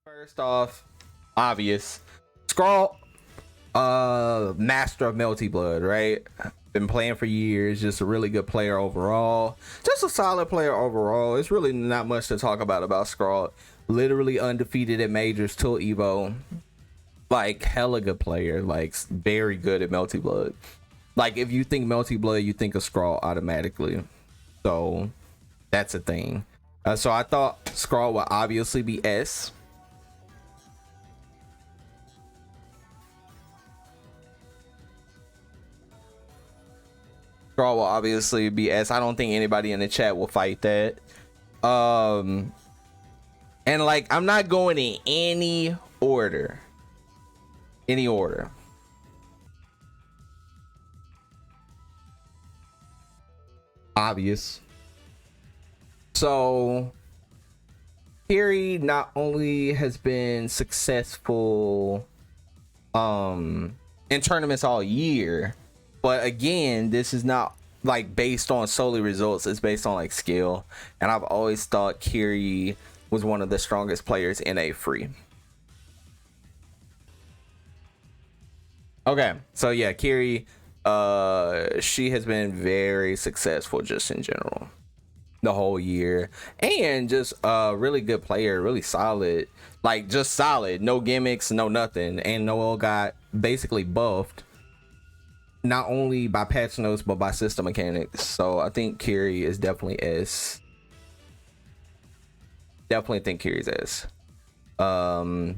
First off, obvious. Scrawl, master of Melty Blood, right? Been playing for years, just a really good player overall. Just a solid player overall. It's really not much to talk about Scrawl. Literally undefeated at majors till Evo. Like, hella good player. Like, very good at Melty Blood. Like, if you think Melty Blood, you think of Scrawl automatically. So, that's a thing. So I thought Scrawl would obviously be S. Scrawl will obviously be S. I don't think anybody in the chat will fight that. And like, I'm not going in any order. Any order. Obvious. So Carry not only has been successful in tournaments all year, but again, this is not like based on solely results. It's based on like skill, and I've always thought Kiri was one of the strongest players in a free. Okay, so yeah, Kiri, she has been very successful just in general the whole year, and just a really good player, really solid, like just solid, no gimmicks, no nothing. And Noel got basically buffed not only by patch notes but by system mechanics. So I think Kiri is definitely S. Definitely think Kiri's S. Who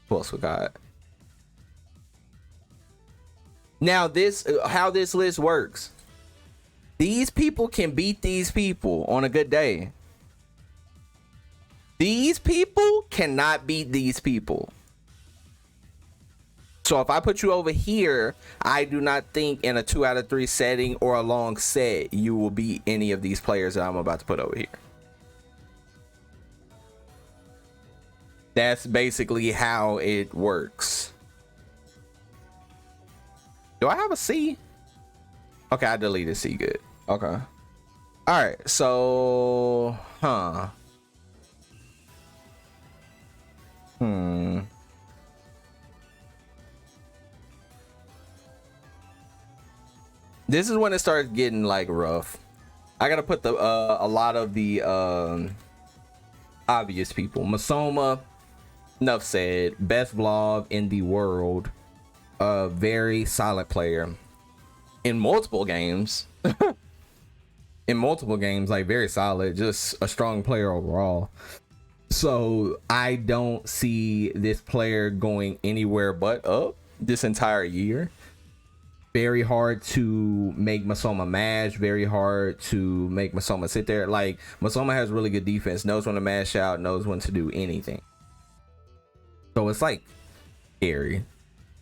else we got? Now this, how this list works. These people can beat these people on a good day. These people cannot beat these people. So if I put you over here, I do not think in a 2 out of 3 setting or a long set you will beat any of these players that I'm about to put over here. That's basically how it works. Do I have a C? Okay, I deleted C. Good. Okay. All right. So, This is when it starts getting like rough. I gotta put the a lot of the obvious people. Masoma, enough said. Best vlog in the world. A very solid player in multiple games. In multiple games, like very solid, just a strong player overall. So I don't see this player going anywhere but up this entire year. Very hard to make Masoma mash, very hard to make Masoma sit there. Like, Masoma has really good defense, knows when to mash out, knows when to do anything. So it's like scary,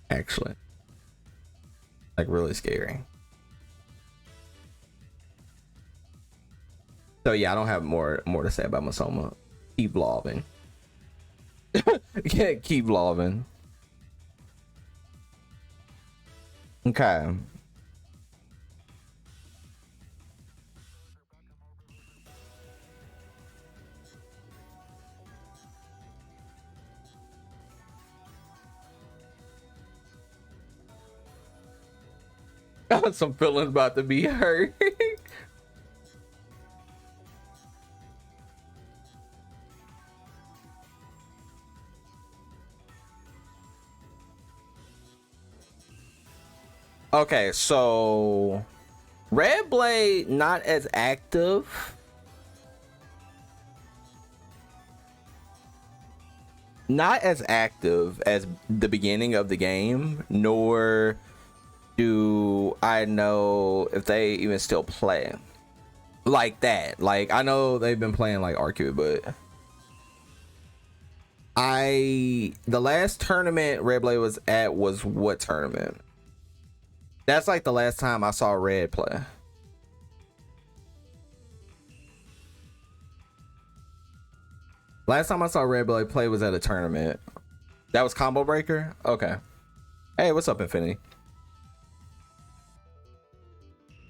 actually. Like really scary. So yeah, I don't have more to say about Masoma. Keep vlogging. Yeah, keep vlogging. Okay. Some feelings about to be hurt. Okay, so Red Blade not as active. Not as active as the beginning of the game, nor do I know if they even still play like that. Like, I know they've been playing like Arcade, but the last tournament Red Blade was at was what tournament? That's like the last time I saw Red play. Last time I saw Red Blade play was at a tournament. That was Combo Breaker? Okay. Hey, what's up, Infinity?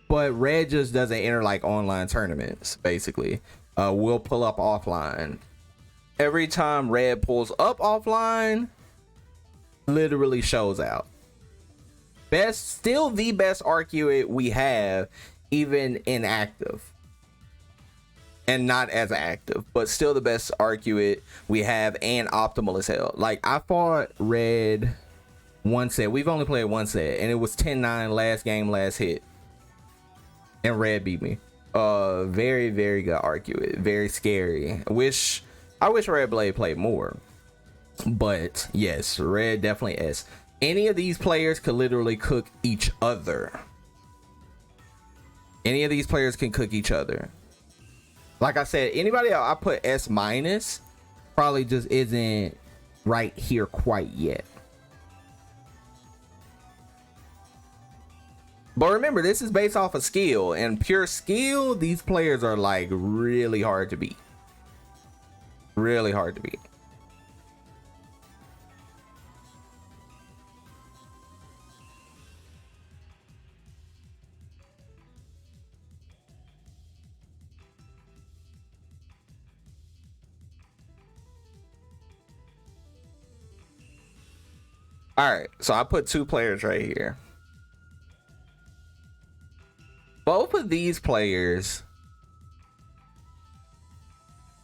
But Red just doesn't enter like online tournaments, basically. We'll pull up offline. every time red pulls up offline, literally shows out. Still the best Arcuate we have, even inactive. And not as active, but still the best Arcuate we have and optimal as hell. Like, I fought red one set. We've only played one set, and it was 10-9 last game, last hit. And red beat me. Very, very good Arcuate. Very scary. I wish Red Blade played more. But yes, red definitely S. Any of these players could literally cook each other. Any of these players can cook each other. Like I said, anybody else I put S minus probably just isn't right here quite yet. But remember, this is based off of skill, and pure skill, these players are like really hard to beat. Really hard to beat. All right, so I put two players right here. Both of these players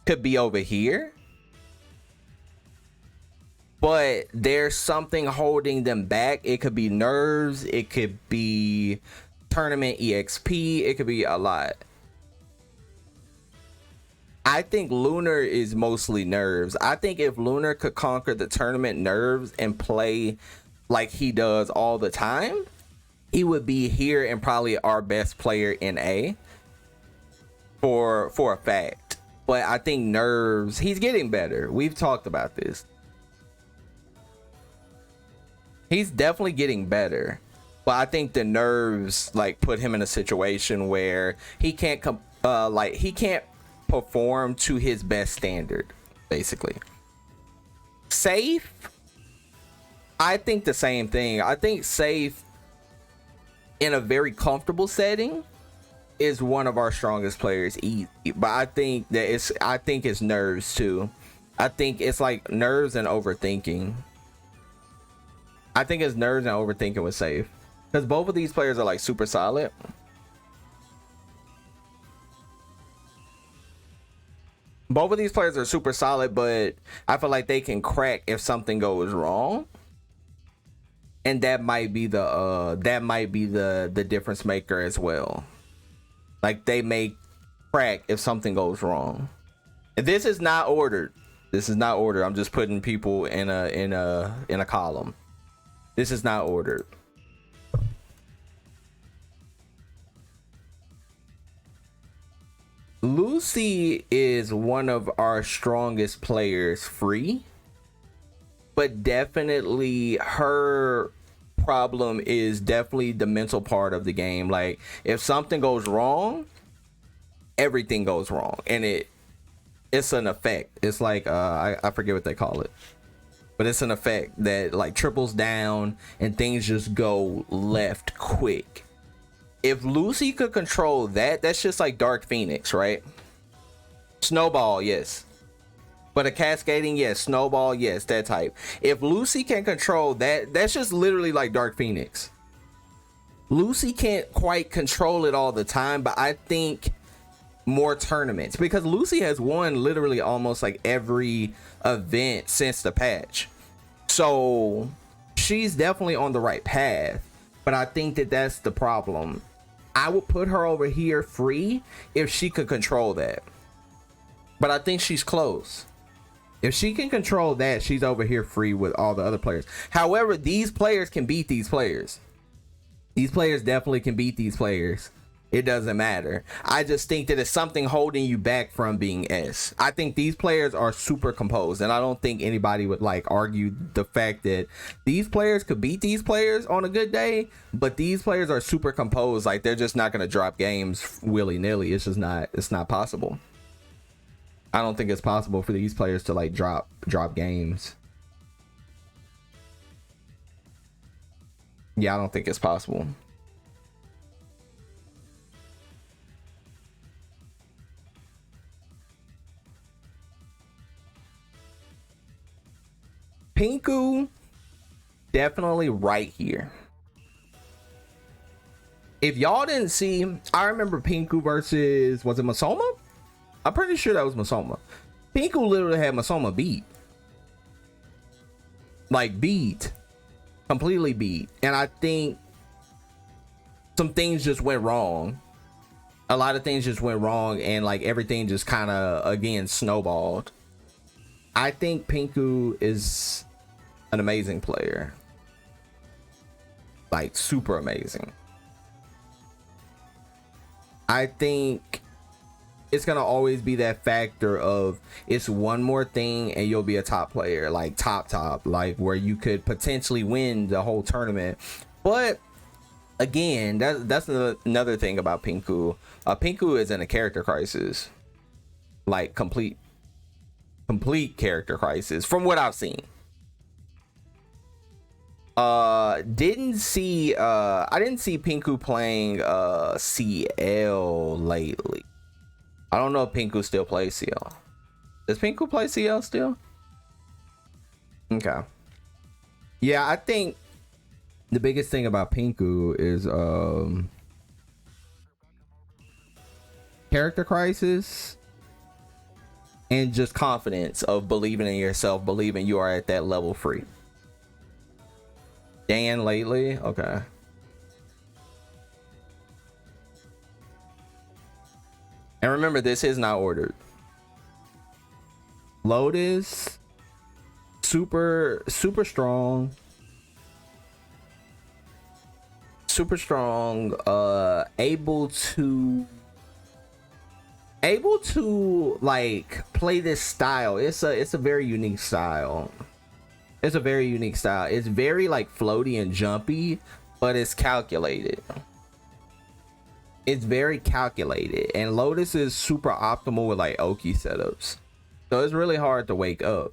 could be over here, but there's something holding them back. It could be nerves, it could be tournament EXP, it could be a lot. I think Lunar is mostly nerves. I think if Lunar could conquer the tournament nerves and play like he does all the time, he would be here and probably our best player in A for a fact. But I think nerves, he's getting better. We've talked about this. He's definitely getting better. But I think the nerves like put him in a situation where he can't he can't perform to his best standard, basically. Safe, I think the same thing. I think Safe in a very comfortable setting is one of our strongest players, easy. But I think that it's nerves too. I think it's like nerves and overthinking. I think it's nerves and overthinking with Safe, because both of these players are like super solid. Both of these players are super solid, but I feel like they can crack if something goes wrong. And that might be the difference maker as well. Like, they may crack if something goes wrong. And this is not ordered. This is not ordered. I'm just putting people in a column. This is not ordered. Lucy is one of our strongest players free, but definitely her problem is definitely the mental part of the game. Like, if something goes wrong, everything goes wrong, and it's an effect. It's like I forget what they call it, but it's an effect that like triples down and things just go left quick. If Lucy could control that, that's just like Dark Phoenix, right? Snowball, yes. But a cascading, yes. Snowball, yes. That type. If Lucy can control that, that's just literally like Dark Phoenix. Lucy can't quite control it all the time, but I think more tournaments, because Lucy has won literally almost like every event since the patch. So she's definitely on the right path, but I think that that's the problem. I would put her over here free if she could control that, but I think she's close. If she can control that, she's over here free with all the other players. However, these players can beat these players. These players definitely can beat these players. It doesn't matter. I just think that it's something holding you back from being S. I think these players are super composed, and I don't think anybody would like argue the fact that these players could beat these players on a good day, but these players are super composed. Like, they're just not going to drop games willy-nilly. It's just not, it's not possible. I don't think it's possible for these players to like drop games. Yeah, I don't think it's possible. Pinku definitely right here. If y'all didn't see, I remember Pinku versus, was it Masoma? I'm pretty sure that was Masoma. Pinku literally had Masoma beat. Like beat. Completely beat. And I think some things just went wrong. A lot of things just went wrong, and like everything just kind of again snowballed. I think Pinku is an amazing player. Like super amazing. I think it's gonna always be that factor of it's one more thing and you'll be a top player, like top, like where you could potentially win the whole tournament. But again, that's another thing about Pinku. Pinku is in a character crisis, like complete character crisis from what I've seen. Didn't see I didn't see Pinku playing CL lately. I don't know if Pinku still plays CL. Does Pinku play CL still? Okay. Yeah, I think the biggest thing about Pinku is character crisis and just confidence of believing in yourself, believing you are at that level free. Dan lately, okay. And remember, this is not ordered. Lotus, super strong. Super strong, able to like play this style. It's a very unique style. It's a very unique style. It's very like floaty and jumpy, but it's calculated. It's very calculated, and Lotus is super optimal with like Oki setups, so it's really hard to wake up.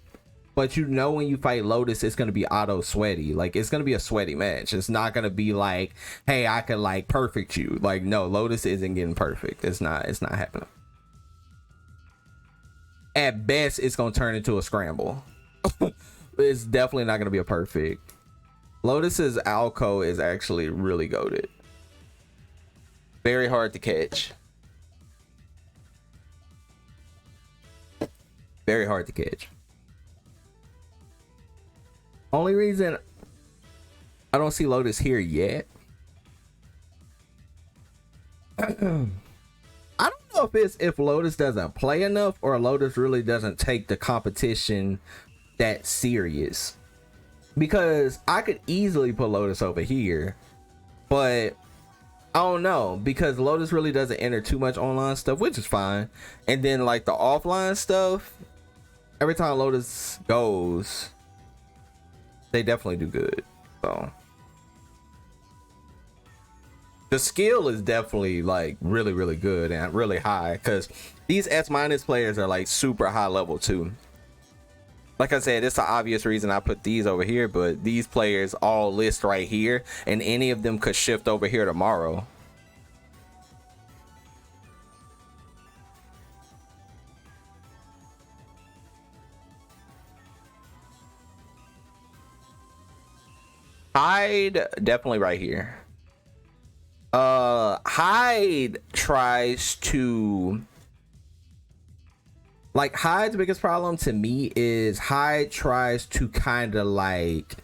But you know, when you fight Lotus, it's gonna be auto sweaty. Like it's gonna be a sweaty match. It's not gonna be like, hey, I could like perfect you. Like no, Lotus isn't getting perfect. It's not happening. At best, it's gonna turn into a scramble. It's definitely not gonna be a perfect. Lotus's Alco is actually really goated. Very hard to catch. Very hard to catch. Only reason I don't see Lotus here yet. I don't know if it's if Lotus doesn't play enough or Lotus really doesn't take the competition that serious. Because I could easily put Lotus over here, but I don't know, because Lotus really doesn't enter too much online stuff, which is fine. And then like the offline stuff, every time Lotus goes, they definitely do good. So the skill is definitely like really good and really high, because these S- players are like super high level too. Like I said, it's the obvious reason I put these over here, but these players all list right here, and any of them could shift over here tomorrow. Hyde definitely right here. Hyde tries to, like, Hyde's biggest problem to me is Hyde tries to kind of like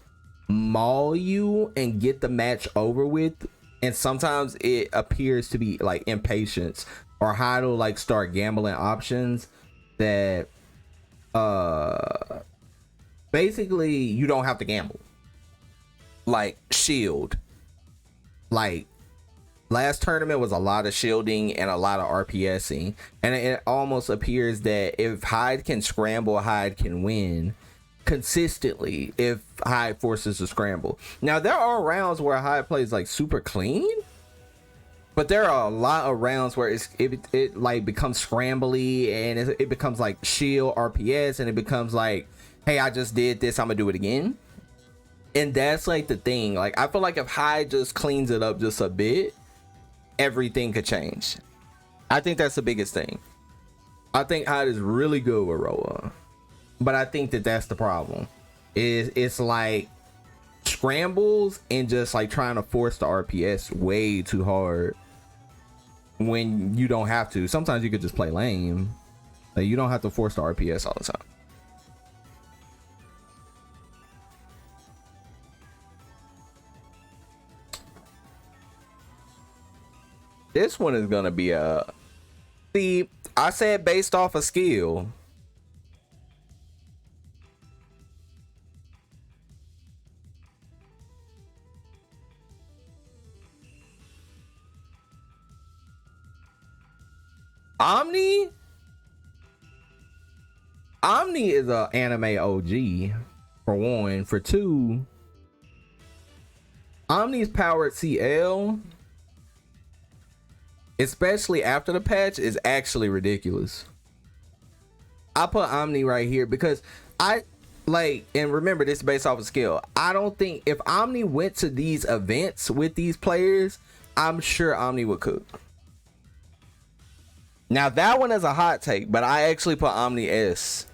maul you and get the match over with, and sometimes it appears to be like impatience, or Hyde will like start gambling options that basically you don't have to gamble, like shield. Like last tournament was a lot of shielding and a lot of RPSing, and it almost appears that if Hyde can scramble, Hyde can win consistently if Hyde forces a scramble. Now there are rounds where Hyde plays like super clean, but there are a lot of rounds where it like becomes scrambly, and it becomes like shield RPS, and it becomes like, hey, I just did this, I'm gonna do it again. And that's like the thing. Like I feel like if Hyde just cleans it up just a bit, everything could change. I think that's the biggest thing. I think Hyde is really good with Roa, but I think that that's the problem. It's like scrambles and just like trying to force the RPS way too hard when you don't have to. Sometimes you could just play lame. Like, you don't have to force the RPS all the time. This one is gonna be a... See, I said based off of skill. Omni is a anime OG, for one. For two, Omni's powered CL, especially after the patch, is actually ridiculous. I put Omni right here because I like, and remember, this is based off of skill. I don't think if Omni went to these events with these players, I'm sure Omni would cook. Now that one is a hot take, but I actually put Omni S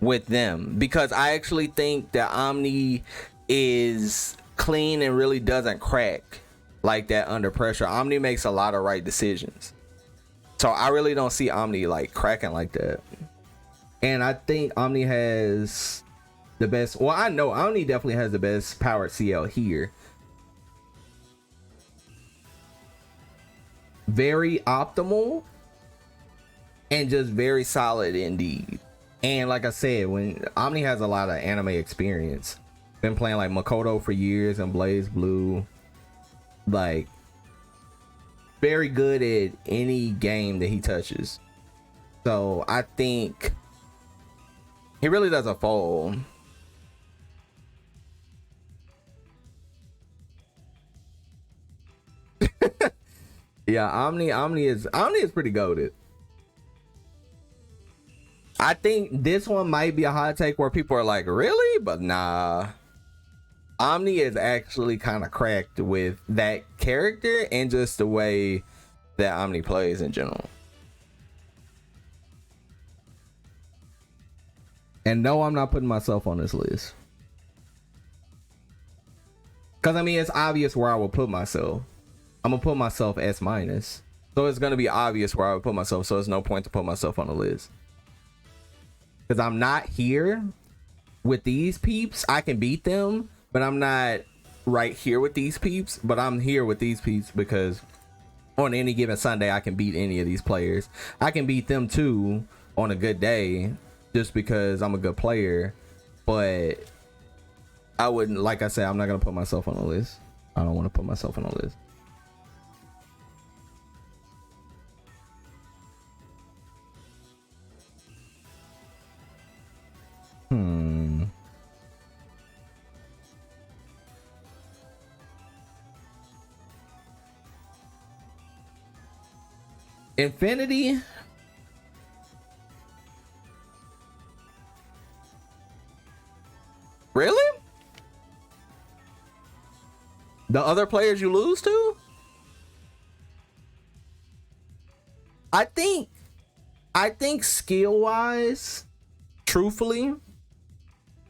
with them because I actually think that Omni is clean and really doesn't crack like that under pressure. Omni makes a lot of right decisions, so I really don't see Omni like cracking like that. And I think Omni has the best, well, I know Omni definitely has the best powered CL here. Very optimal and just very solid indeed. And like I said, when Omni has a lot of anime experience, been playing like Makoto for years and Blaze Blue, like very good at any game that he touches. So I think he really doesn't fold. Yeah, Omni is pretty goated. I think this one might be a hot take where people are like, really? But nah. Omni is actually kind of cracked with that character and just the way that Omni plays in general. And no, I'm not putting myself on this list. Because, I mean, it's obvious where I will put myself. I'm going to put myself S minus. So it's going to be obvious where I would put myself. So there's no point to put myself on the list. Because I'm not here with these peeps. I can beat them, but I'm not right here with these peeps. But I'm here with these peeps because on any given Sunday, I can beat any of these players. I can beat them too on a good day just because I'm a good player. But I wouldn't, like I said, I'm not going to put myself on the list. I don't want to put myself on the list. Infinity. Really? The other players you lose to? I think skill wise, truthfully,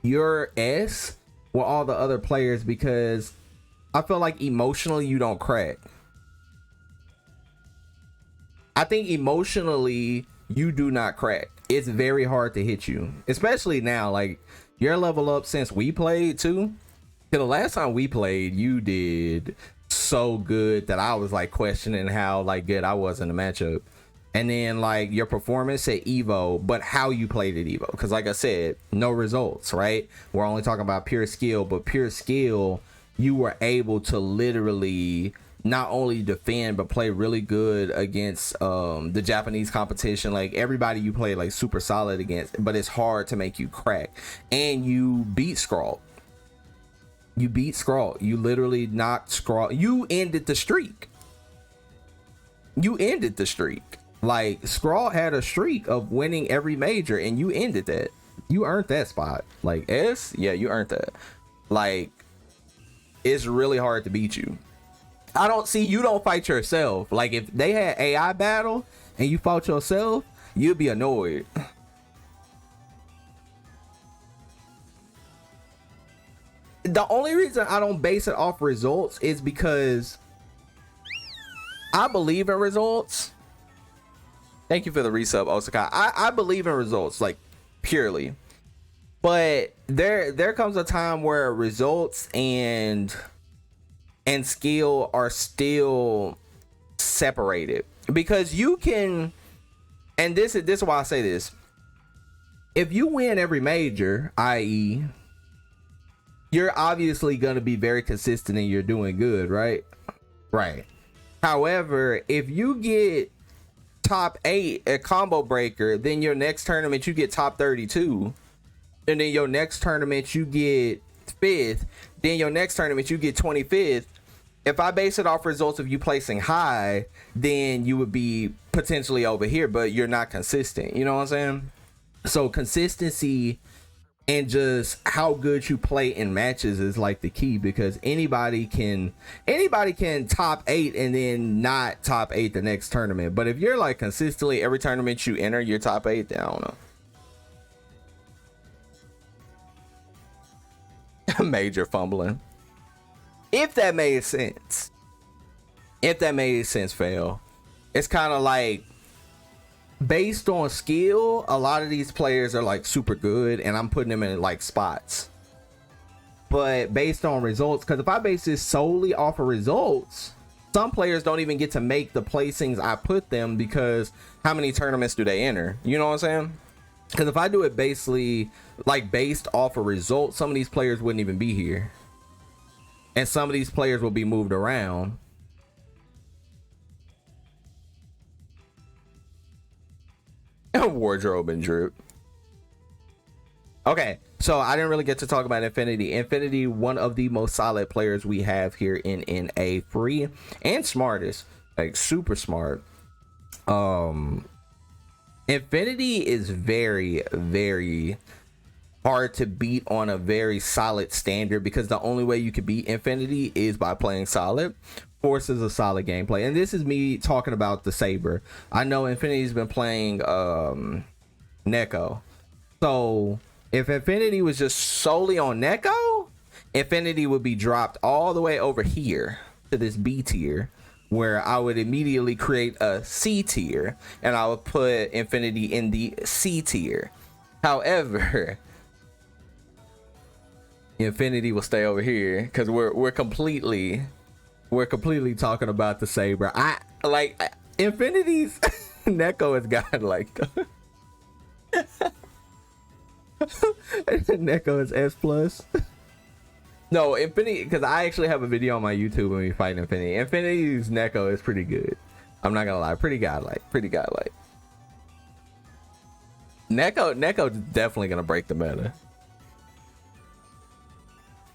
you're S with all the other players because I feel like emotionally you don't crack. I think emotionally you do not crack. It's very hard to hit you, especially now. Like, your level up since we played too. Cause the last time we played, you did so good that I was like questioning how like good I was in the matchup. And then like your performance at Evo, but how you played at Evo. Cause like I said, no results, right? We're only talking about pure skill, but pure skill, you were able to literally not only defend but play really good against the Japanese competition. Like everybody you play like super solid against, but it's hard to make you crack. And you beat Scrawl. You beat Scrawl. You literally knocked Scrawl. You ended the streak. You ended the streak. Like Scrawl had a streak of winning every major and you ended that. You earned that spot. Like S, yeah, you earned that. Like it's really hard to beat you. I don't see, you don't fight yourself. Like if they had AI battle and you fought yourself, you'd be annoyed. the only reason I don't base it off results is because I believe in results. Thank you for the resub, Osaka. I believe in results, like, purely. But there comes a time where results and skill are still separated, because you can, and this is why I say this. If you win every major, i.e., you're obviously going to be very consistent and you're doing good, right? Right. However, if you get top 8 at combo breaker, then your next tournament you get top 32, and then your next tournament you get 5th, then your next tournament you get 25th. If I base it off results of you placing high, then you would be potentially over here, but you're not consistent. You know what I'm saying? So consistency and just how good you play in matches is like the key, because anybody can top 8 and then not top 8 the next tournament. But if you're like consistently every tournament you enter, you're top 8, then I don't know. Major fumbling. If that made sense. If that made sense, fail. It's kind of like, based on skill, a lot of these players are like super good and I'm putting them in like spots. But based on results, because if I base this solely off of results, some players don't even get to make the placings I put them, because how many tournaments do they enter? You know what I'm saying? Because if I do it basically like based off of results, some of these players wouldn't even be here. And some of these players will be moved around. Wardrobe and drip. Okay, so I didn't really get to talk about Infinity. Infinity, one of the most solid players we have here in NA, free and smartest, like super smart. Infinity is very, very hard to beat on a very solid standard, because the only way you can beat Infinity is by playing solid. Forces a solid gameplay, and this is me talking about the Saber. I know Infinity's been playing Neko, so if Infinity was just solely on Neko, Infinity would be dropped all the way over here to this B tier, where I would immediately create a C tier and I would put Infinity in the C tier. However, Infinity will stay over here because we're completely talking about the Saber. I like Infinity's Neko has got like Neko is S plus. No, Infinity, because I actually have a video on my YouTube when we fight Infinity. Infinity's Neko is pretty good. I'm not gonna lie, pretty godlike. Neko definitely gonna break the meta.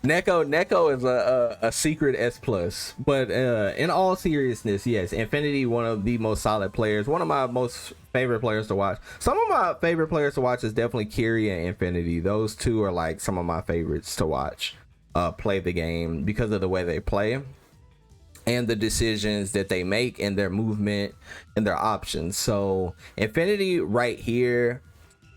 Neko is a secret S plus, but in all seriousness, yes, Infinity, one of the most solid players, one of my most favorite players to watch. Some of my favorite players to watch is definitely Kiri and Infinity. Those two are like some of my favorites to watch play the game, because of the way they play and the decisions that they make and their movement and their options. So Infinity right here.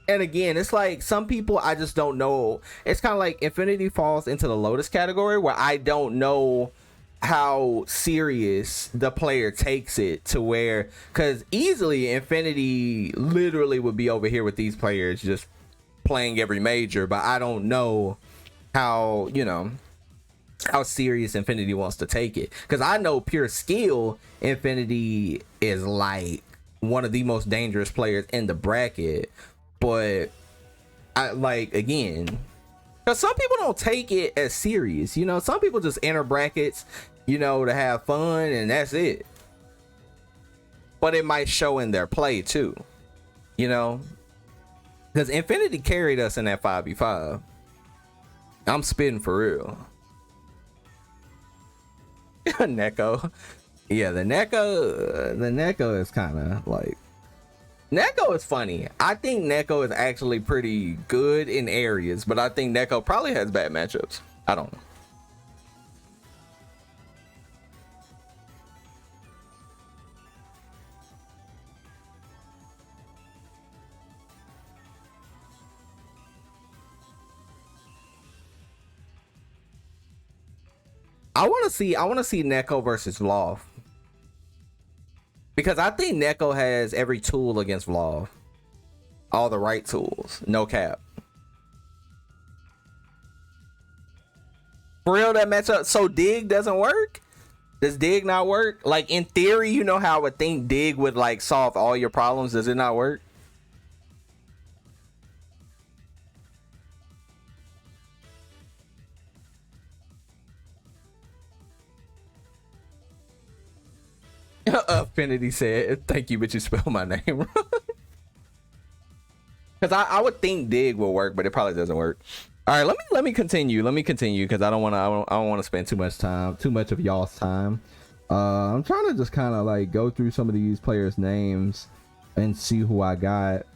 And again, it's like some people I just don't know. It's kind of like Infinity falls into the Lotus category, where I don't know how serious the player takes it, to where, because easily Infinity literally would be over here with these players just playing every major, but I don't know how, you know, how serious Infinity wants to take it, because I know pure skill, Infinity is like one of the most dangerous players in the bracket. But I like, again, because some people don't take it as serious, you know, some people just enter brackets, you know, to have fun, and that's it. But it might show in their play too, you know, because Infinity carried us in that 5v5. I'm spitting for real. Neko. Yeah, the Neko is kind of like, Neko is funny. I think Neko is actually pretty good in areas, but I think Neko probably has bad matchups. I don't know. I want to see Neko versus Vlav, because I think Neko has every tool against Vlav, all the right tools, no cap. For real, that matchup. So Dig doesn't work? Does Dig not work? Like, in theory, you know how I would think Dig would like solve all your problems. Does it not work? Affinity said, thank you, but you spelled my name wrong. Because I would think Dig will work, but it probably doesn't work. All right, let me continue. Let me continue, because I don't want to spend too much of y'all's time. I'm trying to just kind of like go through some of these players' names and see who I got.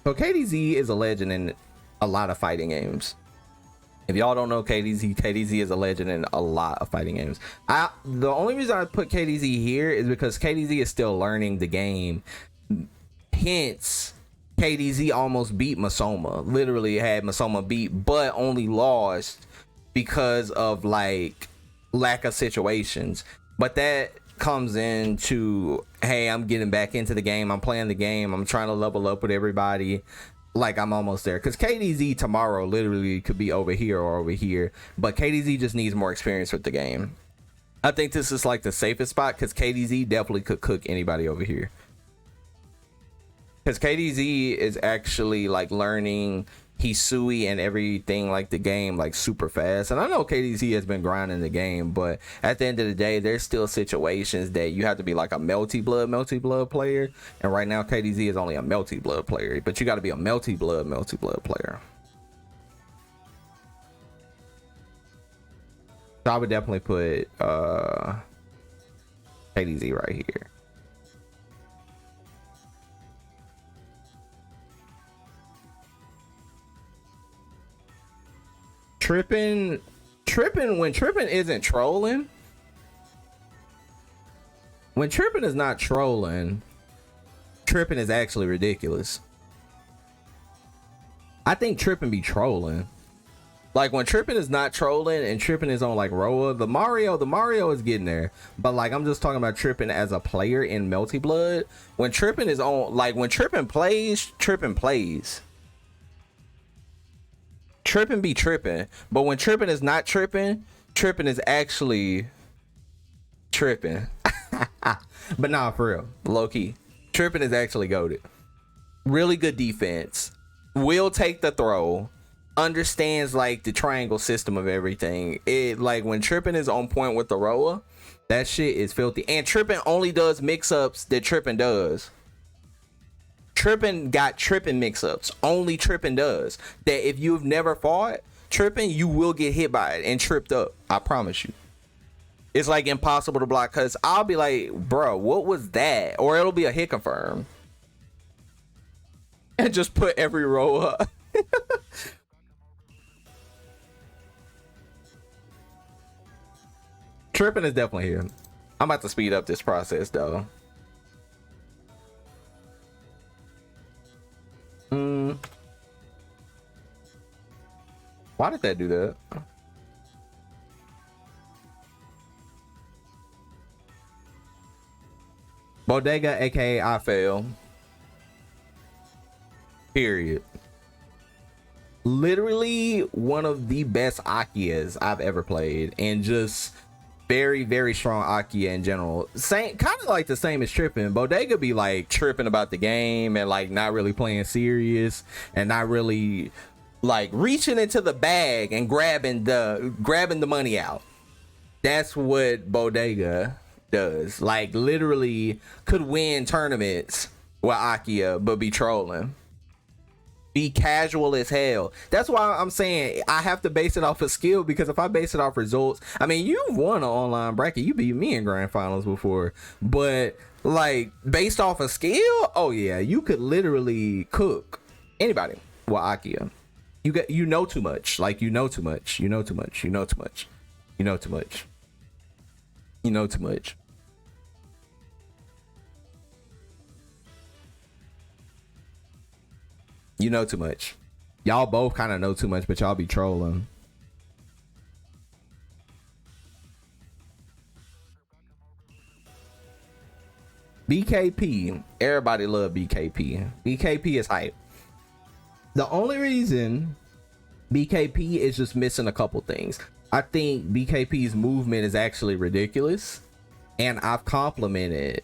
So KDZ is a legend in a lot of fighting games. If y'all don't know KDZ is a legend in a lot of fighting games. The only reason I put KDZ here is because KDZ is still learning the game. Hence, KDZ almost beat Masoma. Literally had Masoma beat, but only lost because of like lack of situations. But that comes into, hey, I'm getting back into the game, I'm playing the game, I'm trying to level up with everybody, like I'm almost there. Because KDZ tomorrow literally could be over here or over here, but KDZ just needs more experience with the game. I think this is like the safest spot, because KDZ definitely could cook anybody over here, because KDZ is actually like learning Hisui and everything, like the game, like super fast. And I know KDZ has been grinding the game, but at the end of the day, there's still situations that you have to be like a melty blood player. And right now KDZ is only a melty blood player, but you got to be a melty blood player. So I would definitely put KDZ right here. Tripping when Tripping isn't trolling. When Tripping is not trolling, Tripping is actually ridiculous. I think Tripping be trolling. Like when Tripping is not trolling and Tripping is on like Roa, the Mario is getting there. But like I'm just talking about Tripping as a player in Melty Blood. When Tripping is on, like when Tripping plays, Tripping plays. Tripping be tripping, but when Tripping is not tripping, Tripping is actually tripping. But nah, for real, low key, Tripping is actually goated. Really good defense, will take the throw, understands like the triangle system of everything. It like when Tripping is on point with the Roa, that shit is filthy. And Tripping only does mix-ups that Tripping does. Tripping got Tripping mix-ups. Only Tripping does. That if you've never fought Tripping, you will get hit by it and tripped up. I promise you. It's like impossible to block, because I'll be like, bro, what was that? Or it'll be a hit confirm. And just put every row up. Tripping is definitely here. I'm about to speed up this process though. Why did that do that? Bodega, aka I fail. Period. Literally one of the best Akiyas I've ever played, and just very, very strong Akiya in general. Same, kind of like the same as Tripping. Bodega be like tripping about the game and like not really playing serious and not really like reaching into the bag and grabbing the money out. That's what Bodega does. Like literally could win tournaments with Akiya but be trolling. Be casual as hell. That's why I'm saying I have to base it off of skill, because if I base it off results, I mean, you've won an online bracket. You beat me in grand finals before, but like based off of skill, oh yeah, you could literally cook anybody. Well, Akia, you know too much. Like you know too much. You know too much. You know too much. You know too much. You know too much. You know too much. Y'all both kind of know too much, but y'all be trolling. BKP. Everybody love BKP. BKP is hype. The only reason BKP is just missing a couple things. I think BKP's movement is actually ridiculous, and I've complimented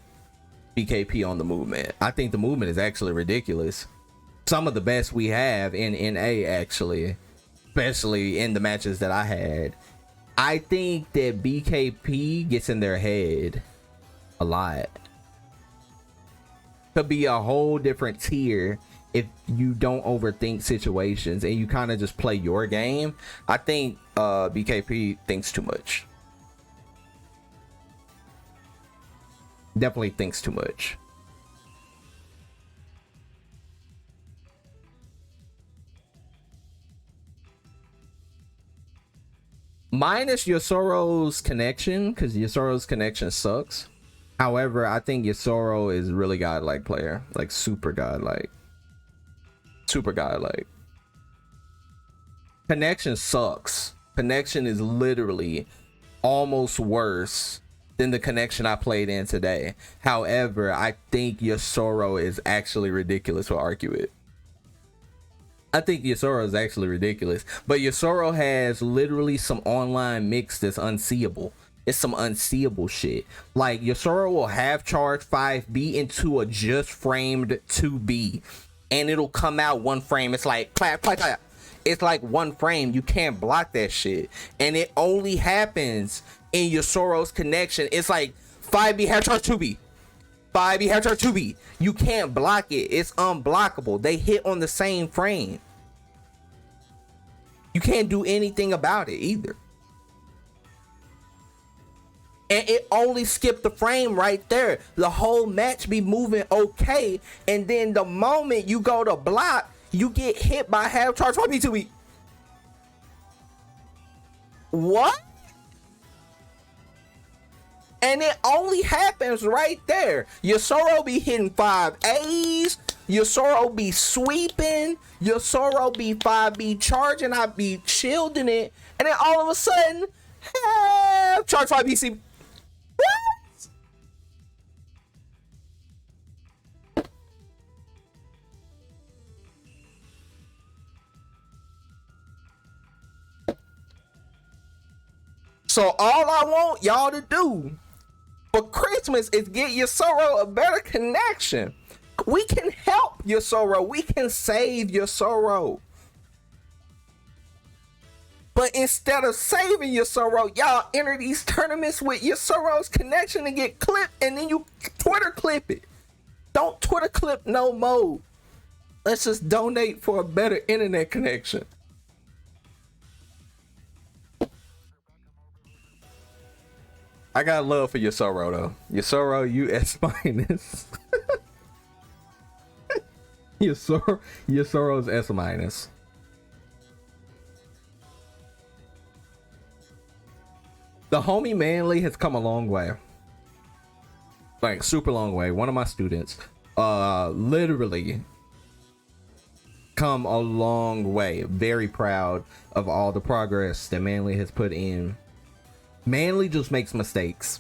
BKP on the movement. I think the movement is actually ridiculous. Some of the best we have in NA, actually, especially in the matches that I had. I think that BKP gets in their head a lot. Could be a whole different tier if you don't overthink situations and you kind of just play your game. I think BKP thinks too much. Definitely thinks too much. Minus Yosoro's connection, because Yosoro's connection sucks. However, I think Yosoro is really godlike player, like super godlike. Super godlike. Connection sucks. Connection is literally almost worse than the connection I played in today. However, I think Yosoro is actually ridiculous to argue it. I think Yosoro is actually ridiculous, but Yosoro has literally some online mix that's unseeable. It's some unseeable shit. Like Yosoro will have charge 5B into a just framed 2B, and it'll come out one frame. It's like clap, clap, clap. It's like one frame. You can't block that shit, and it only happens in Yosoro's connection. It's like 5B have charge 2B. 5B have charge 2B. You can't block it. It's unblockable. They hit on the same frame. You can't do anything about it either. And it only skipped the frame right there. The whole match be moving okay, and then the moment you go to block, you get hit by half charge 1B2B. What? And it only happens right there. Yosoro be hitting 5As. Yosoro be sweeping. Yosoro be 5B charging. I be shielding it. And then all of a sudden, charge 5BC. What? So all I want y'all to do for Christmas is get Yosoro a better connection. We can help Yosoro. We can save Yosoro. But instead of saving Yosoro, y'all enter these tournaments with Yosoro's connection and get clipped, and then you Twitter clip it. Don't Twitter clip no more. Let's just donate for a better internet connection. I got love for Yosoro though. Yosoro, you S minus. Yosoro's S minus. The homie Manly has come a long way. Like super long way. One of my students literally come a long way. Very proud of all the progress that Manly has put in. Manly just makes mistakes.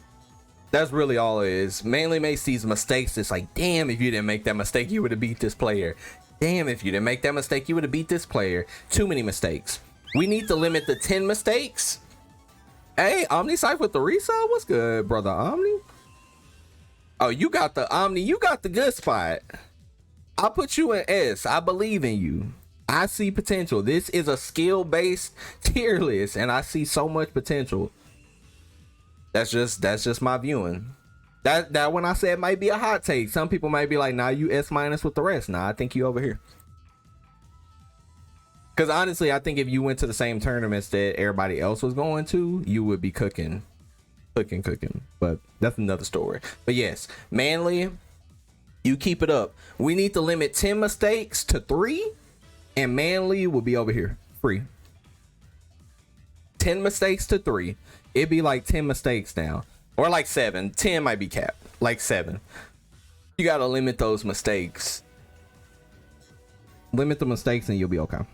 That's really all it is. Manly makes these mistakes. It's like, damn, if you didn't make that mistake, you would have beat this player. Damn, if you didn't make that mistake, you would have beat this player. Too many mistakes. We need to limit the 10 mistakes. Hey, Omni Cypher with the resub. What's good, brother Omni? Oh, you got the Omni. You got the good spot. I'll put you in S. I believe in you. I see potential. This is a skill-based tier list, and I see so much potential. That's just my viewing. That when I say it might be a hot take, some people might be like, nah, you S minus with the rest. Nah, I think you over here. Because honestly, I think if you went to the same tournaments that everybody else was going to, you would be cooking. But that's another story. But yes, Manly, you keep it up. We need to limit 10 mistakes to 3, and Manly will be over here free. 10 mistakes to 3. It'd be like 10 mistakes now, or like 7. 10 might be capped, like 7. You gotta limit those mistakes. Limit the mistakes, and you'll be okay.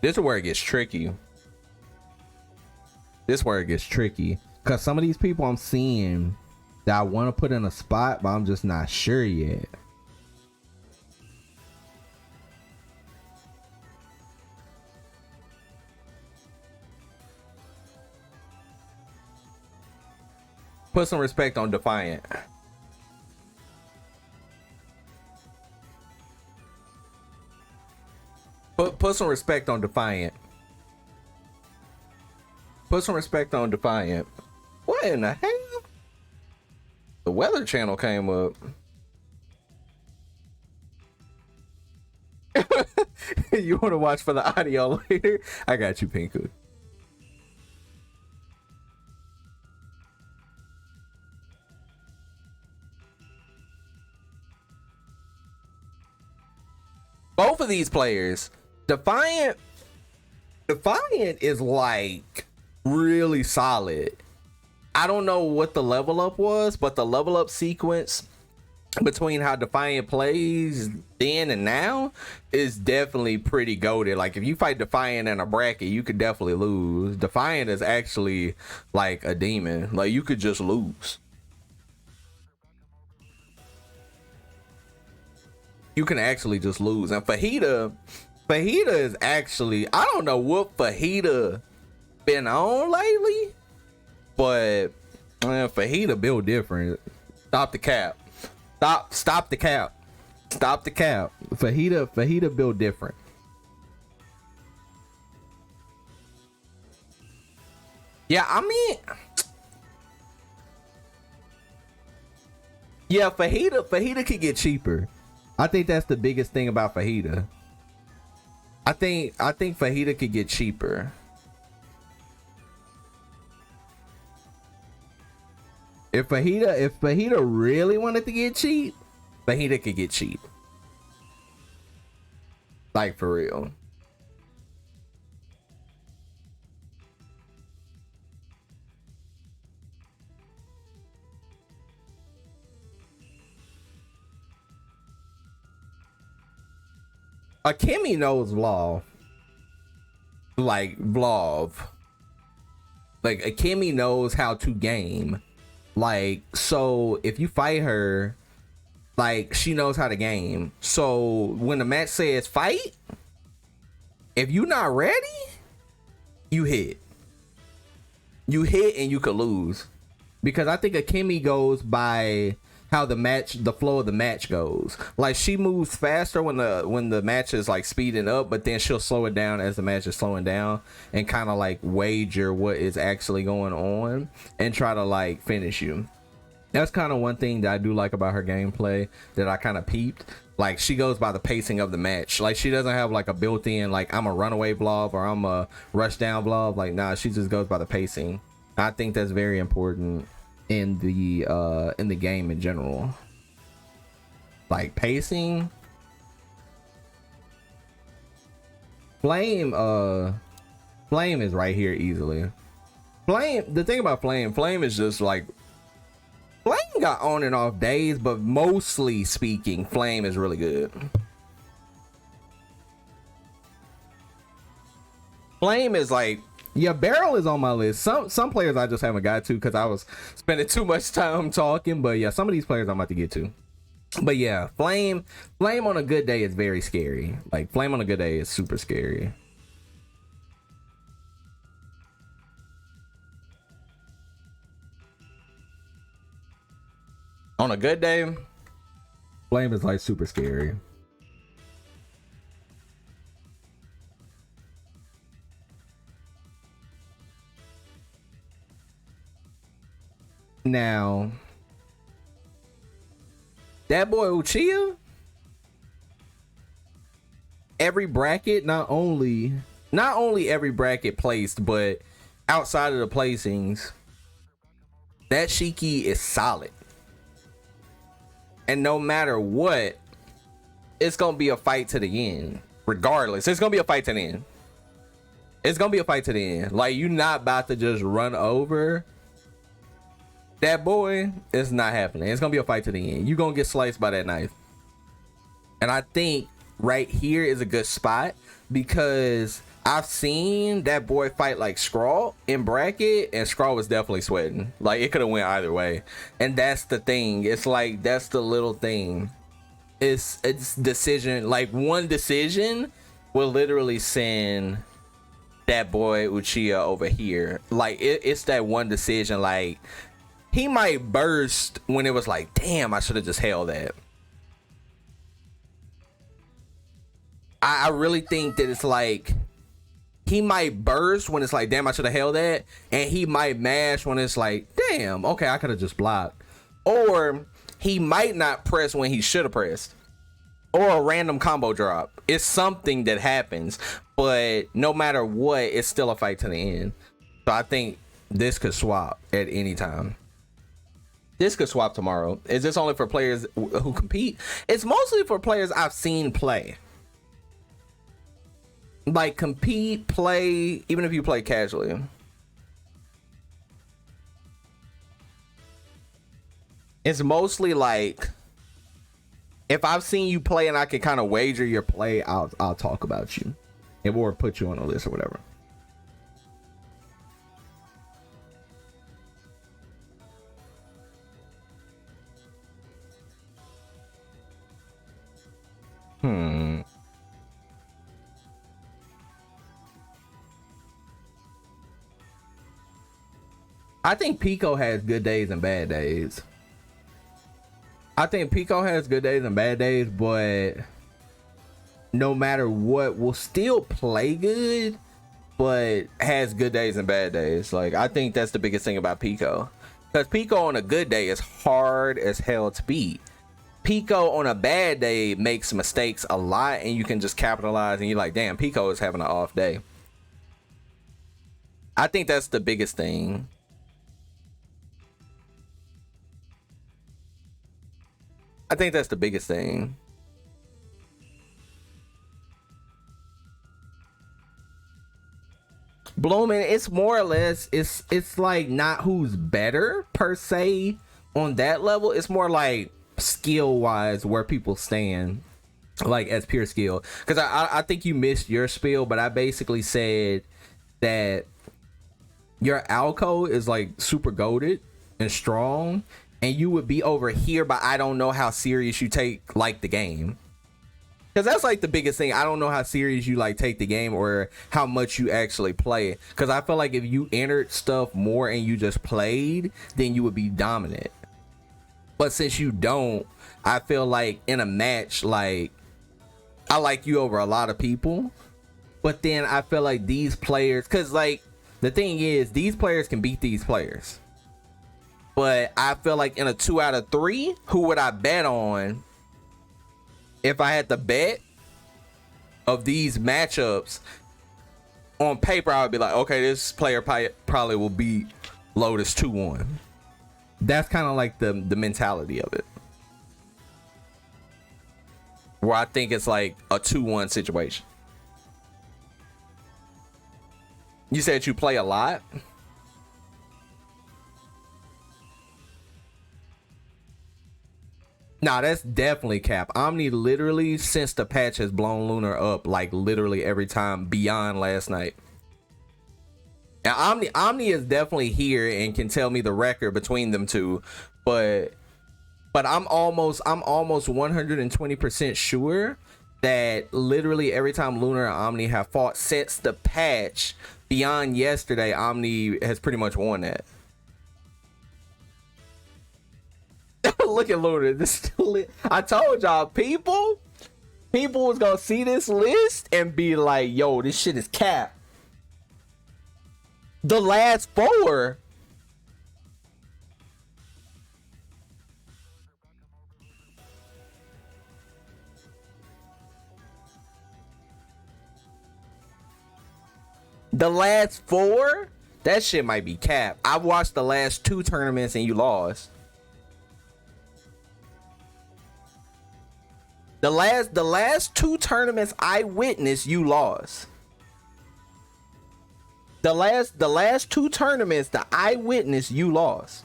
This is where it gets tricky. Because some of these people I'm seeing that I want to put in a spot, but I'm just not sure yet. Put some respect on Defiant. Put some respect on Defiant. Put some respect on Defiant. What in the hell? The Weather Channel came up. You want to watch for the audio later? I got you, Pinku. Both of these players, Defiant is like really solid. I don't know what the level up was, but the level up sequence between how Defiant plays then and now is definitely pretty goated. Like if you fight Defiant in a bracket, you could definitely lose. Defiant is actually like a demon. Like you could just lose. You can actually just lose. And Fajita is actually, I don't know what Fajita been on lately, but Fajita built different. Stop the cap. Stop the cap. Stop the cap. Fajita built different. Yeah, I mean, yeah, Fajita could get cheaper. I think that's the biggest thing about Fajita. I think Fajita could get cheaper. If Fajita really wanted to get cheap, Fajita could get cheap. Like for real. Akemi knows Vlov. Like Vlov. Like Akemi knows how to game. Like, so if you fight her, like she knows how to game. So when the match says fight, if you're not ready, you hit. You hit and you could lose. Because I think Akemi goes by how the flow of the match goes. Like she moves faster when the match is like speeding up, but then she'll slow it down as the match is slowing down and kind of like wager what is actually going on and try to like finish you. That's kind of one thing that I do like about her gameplay that I kind of peeped. Like she goes by the pacing of the match. Like she doesn't have like a built-in like I'm a runaway Vlov or I'm a rush down Vlov. Like nah, she just goes by the pacing. I think that's very important in the game in general. Like pacing. Flame is right here easily. The thing about Flame is just like Flame got on and off days, but mostly speaking, Flame is really good. Flame is like, yeah, Barrel is on my list. Some players I just haven't got to because I was spending too much time talking. But yeah, some of these players I'm about to get to. But yeah, Flame on a good day is very scary. Like Flame on a good day is super scary. On a good day, Flame is like super scary. Now, That boy Uchiha, every bracket, not only every bracket placed, but outside of the placings, that Shiki is solid. And no matter what, it's gonna be a fight to the end. Regardless, it's gonna be a fight to the end. It's gonna be a fight to the end. Like, you're not about to just run over that boy. It's not happening. It's gonna be a fight to the end. You're gonna get sliced by that knife. And I think right here is a good spot, because I've seen that boy fight like Scrawl in bracket, and Scrawl was definitely sweating. Like, it could have went either way. And that's the thing. It's like, that's the little thing. It's decision. Like, one decision will literally send that boy Uchiha over here. Like, it's that one decision. Like, he might burst when it was like, damn, I should have just held that. I really think that it's like, he might burst when it's like, damn, I should have held that. And he might mash when it's like, damn, okay, I could have just blocked. Or he might not press when he should have pressed. Or a random combo drop. It's something that happens. But no matter what, it's still a fight to the end. So I think this could swap at any time. This could swap tomorrow. Is this only for players who compete? It's mostly for players I've seen play. Like, compete, play, even if you play casually. It's mostly like, if I've seen you play and I can kind of wager your play, I'll talk about you. Or put you on a list or whatever. I think Pico has good days and bad days. I think Pico has good days and bad days, but no matter what, will still play good, but has good days and bad days. Like, I think that's the biggest thing about Pico. Because Pico on a good day is hard as hell to beat. Pico on a bad day makes mistakes a lot, and you can just capitalize, and you're like, damn, Pico is having an off day. I think that's the biggest thing. I think that's the biggest thing. Blooming, it's more or less, it's like not who's better per se on that level. It's more like skill wise where people stand, like as pure skill. Because I think you missed your spiel, but I basically said that your Alco is like super goated and strong, and you would be over here, but I don't know how serious you take like the game. Because that's like the biggest thing. I don't know how serious you like take the game, or how much you actually play. Because I feel like if you entered stuff more and you just played, then you would be dominant. But since you don't, I feel like in a match, like, I like you over a lot of people. But then I feel like these players, because like the thing is, these players can beat these players. But I feel like in a 2 out of 3, who would I bet on? If I had to bet of these matchups, on paper, I would be like, okay, this player probably will beat Lotus 2-1. That's kind of like the mentality of it. Where I think it's like a 2-1 situation. You said you play a lot? Nah, that's definitely cap. Omni literally, since the patch, has blown Lunar up like literally every time beyond last night. Now Omni is definitely here and can tell me the record between them two, but I'm almost 120% sure that literally every time Lunar and Omni have fought since the patch beyond yesterday, Omni has pretty much won that. Look at Lunar. This, I told y'all, people was gonna see this list and be like, yo, this shit is cap. The last 4. The last 4? That shit might be cap. I've watched the last 2 tournaments and you lost. The last 2 tournaments I witnessed, you lost. The last 2 tournaments that I witnessed, you lost.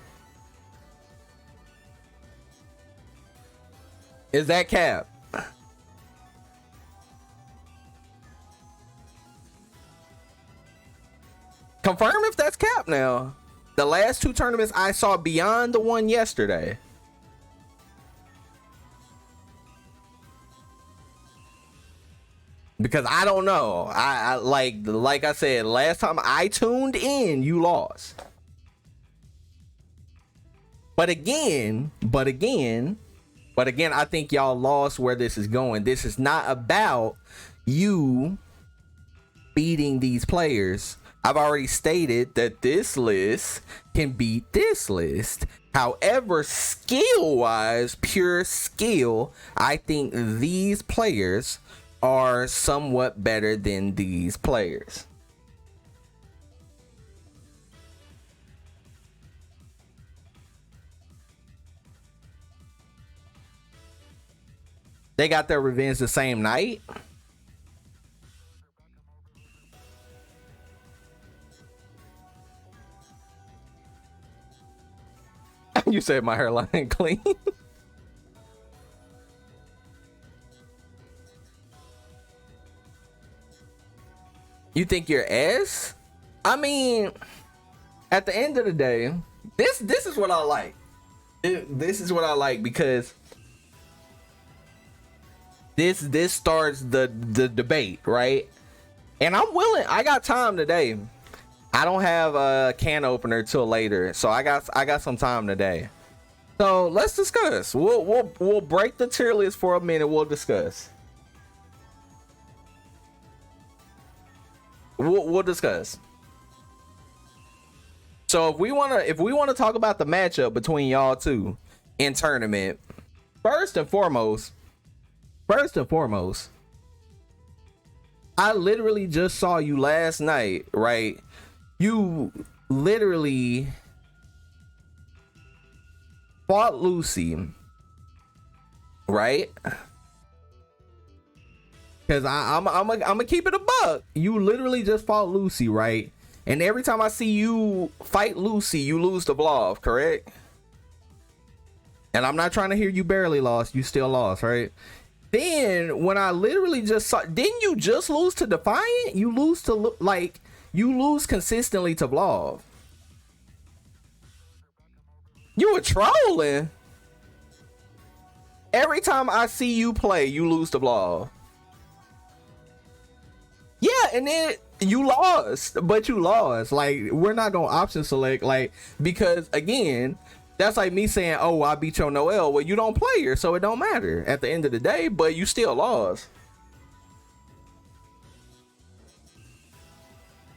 Is that cap? Confirm if that's cap now. The last 2 tournaments I saw beyond the one yesterday. Because I don't know. I like I said, last time I tuned in, you lost. But again, I think y'all lost where this is going. This is not about you beating these players. I've already stated that this list can beat this list. However, skill-wise, pure skill, I think these players are somewhat better than these players. They got their revenge the same night. You said my hairline clean. You think you're S? I mean, at the end of the day, this is what I like. This is what I like because this starts the debate, right? And I'm willing. I got time today. I don't have a can opener till later, so I got some time today. So let's discuss. We'll break the tier list for a minute. We'll discuss. We'll discuss. So if we wanna talk about the matchup between y'all two in tournament, first and foremost, I literally just saw you last night, right? You literally fought Lucy, right? Because I'm gonna keep it a buck. You literally just fought Lucy, right? And every time I see you fight Lucy, you lose to Blob, correct? And I'm not trying to hear you barely lost. You still lost, right? Then when I literally just saw, didn't you just lose to Defiant? You lose to you lose consistently to Blob. You were trolling. Every time I see you play, you lose to Blob. Yeah, and then you lost, but you lost. Like, we're not gonna option select, like, because again, that's like me saying, oh, I beat your Noelle. Well, you don't play her, so it don't matter at the end of the day, but you still lost.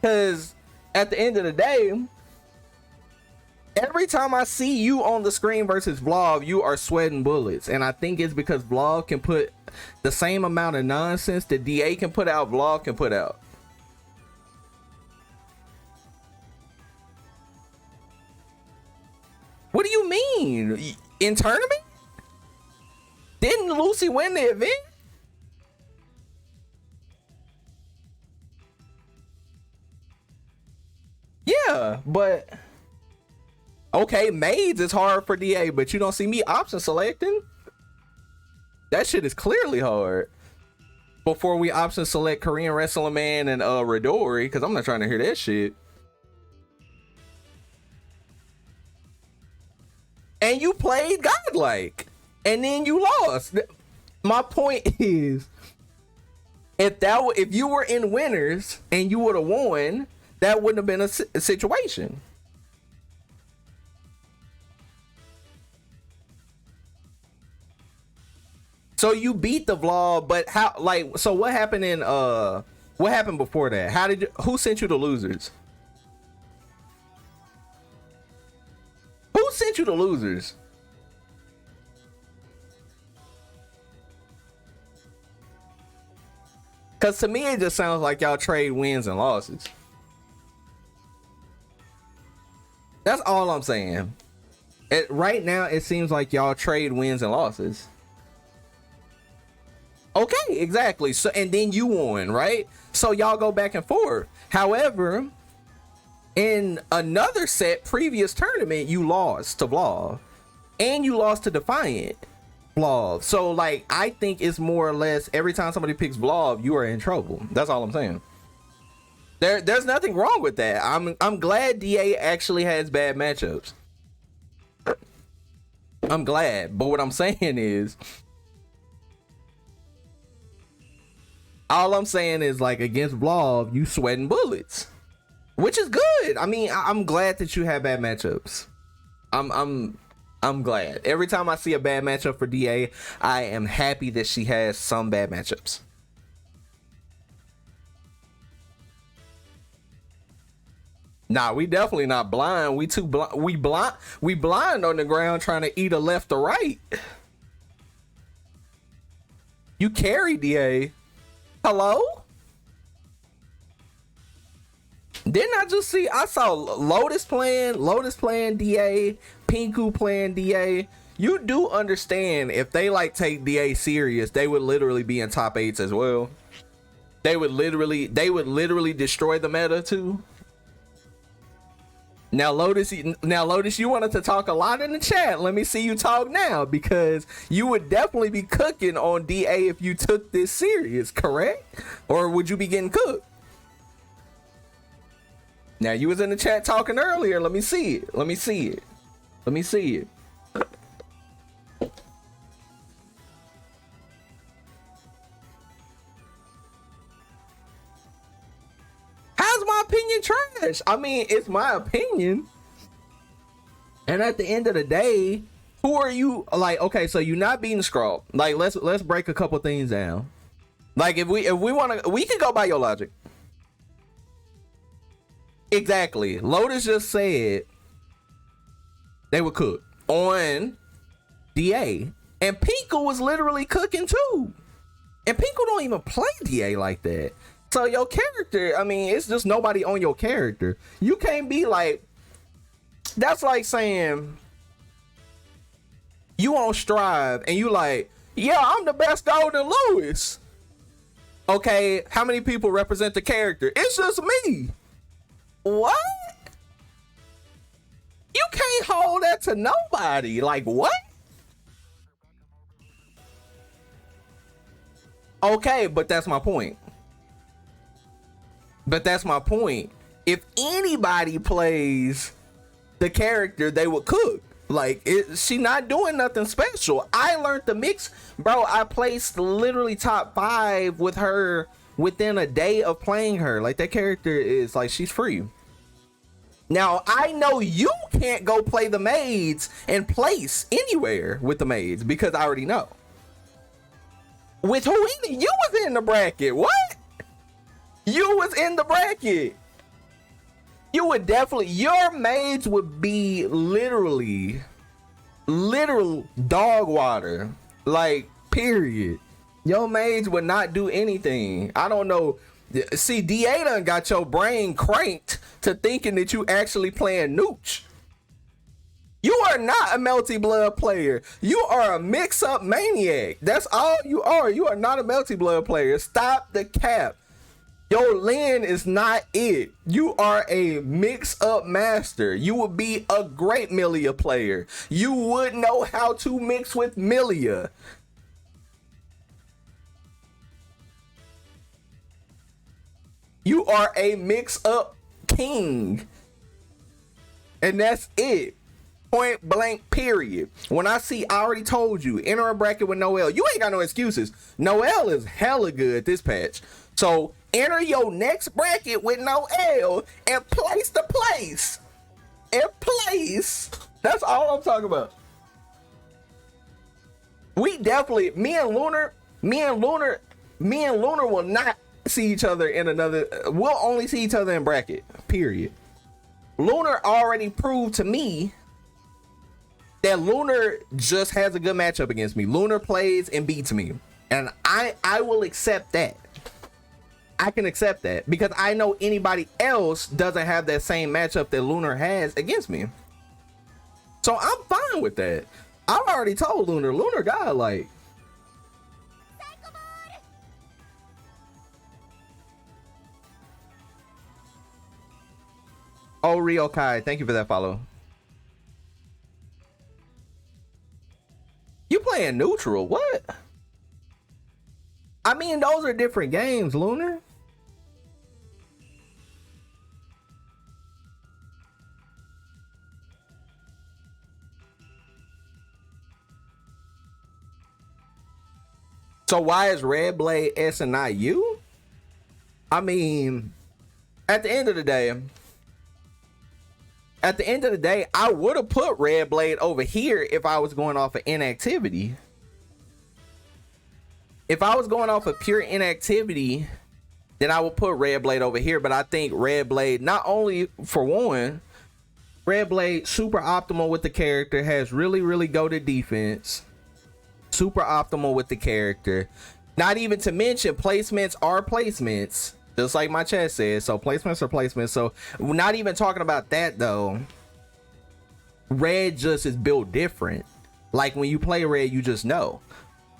Because at the end of the day, every time I see you on the screen versus Vlog, you are sweating bullets. And I think it's because Vlog can put the same amount of nonsense that DA can put out, Vlog can put out. What do you mean? In tournament? Didn't Lucy win the event? Yeah, but okay, maids is hard for DA, but you don't see me option selecting. That shit is clearly hard. Before we option select Korean Wrestling Man and Radori, because I'm not trying to hear that shit. And you played godlike, and then you lost. My point is, if you were in winners and you would have won, that wouldn't have been a situation. So you beat the Vlog, but how? Like, so what happened in what happened before that? Who sent you the losers? Who sent you the losers? Because to me, it just sounds like y'all trade wins and losses. That's all I'm saying. Right now, it seems like y'all trade wins and losses. Okay, exactly. So, and then you won, right? So y'all go back and forth. However, in another previous tournament, you lost to Vlog, and you lost to Defiant Vlog. So, like, I think it's more or less every time somebody picks Vlog, you are in trouble. That's all I'm saying. There's nothing wrong with that. I'm glad DA actually has bad matchups. I'm glad, but what I'm saying is, all I'm saying is, like, against Vlog, you sweating bullets, which is good. I mean, I'm glad that you have bad matchups. I'm glad. Every time I see a bad matchup for DA, I am happy that she has some bad matchups. Nah, we definitely not blind. We too blind. We blind on the ground trying to eat a left or right. You carry DA. Hello? Didn't I just see? I saw Lotus playing DA, Pinku playing DA. You do understand if they like take DA serious, they would literally be in top 8s as well. They would literally destroy the meta too. Now Lotus, you wanted to talk a lot in the chat. Let me see you talk now, because you would definitely be cooking on DA if you took this serious, correct? Or would you be getting cooked? Now, you was in the chat talking earlier. Let me see it. Let me see it. Let me see it. How's my opinion trash? I mean, it's my opinion. And at the end of the day, who are you? Like, okay, so you're not beating Scrawl. Like, let's break a couple things down. Like, if we want to, we can go by your logic. Exactly. Lotus just said they would cook on DA, and Pinku was literally cooking too. And Pinku don't even play DA like that. So your character, I mean, it's just nobody on your character. You can't be like, that's like saying you on Strive and you like, yeah, I'm the best Golden Lewis. Okay, how many people represent the character? It's just me. What? You can't hold that to nobody. Like, what? Okay, but that's my point. If anybody plays the character, they would cook. Like, she not doing nothing special. I learned the mix, bro. I placed literally top 5 with her within a day of playing her. Like, that character is like, she's free. Now, I know you can't go play the maids and place anywhere with the maids, because I already know. With who? You was in the bracket. What? You was in the bracket. You would definitely, your maids would be literal dog water. Like, period. Your maids would not do anything. I don't know. See, DA done got your brain cranked to thinking that you actually playing Nooch. You are not a Melty Blood player. You are a mix-up maniac. That's all you are. You are not a Melty Blood player. Stop the cap. Your lane is not it. You are a mix-up master. You would be a great Milia player. You would know how to mix with Milia. You are a mix-up king. And that's it. Point blank, period. When I already told you, enter a bracket with Noelle. You ain't got no excuses. Noelle is hella good this patch. So enter your next bracket with Noelle and place the place. And place. That's all I'm talking about. We definitely, me and Lunar will not see each other in another. We'll only see each other in bracket, period. Lunar already proved to me that Lunar just has a good matchup against me. Lunar plays and beats me, and I will accept that. I can accept that because I know anybody else doesn't have that same matchup that Lunar has against me. So I'm fine with that. I've already told Lunar got like. Oh, Rio Kai, thank you for that follow. You playing neutral? What? I mean, those are different games, Lunar. So why is Red Blade S and not U? I mean, at the end of the day, I would have put Red Blade over here if I was going off of inactivity. If I was going off of pure inactivity, then I would put Red Blade over here. But I think Red Blade, not only for one, Red Blade super optimal with the character, has really, really goated defense. Super optimal with the character. Not even to mention placements are placements. Just like my chat says. So placements are placements. So we're not even talking about that though. Red just is built different. Like when you play Red, you just know.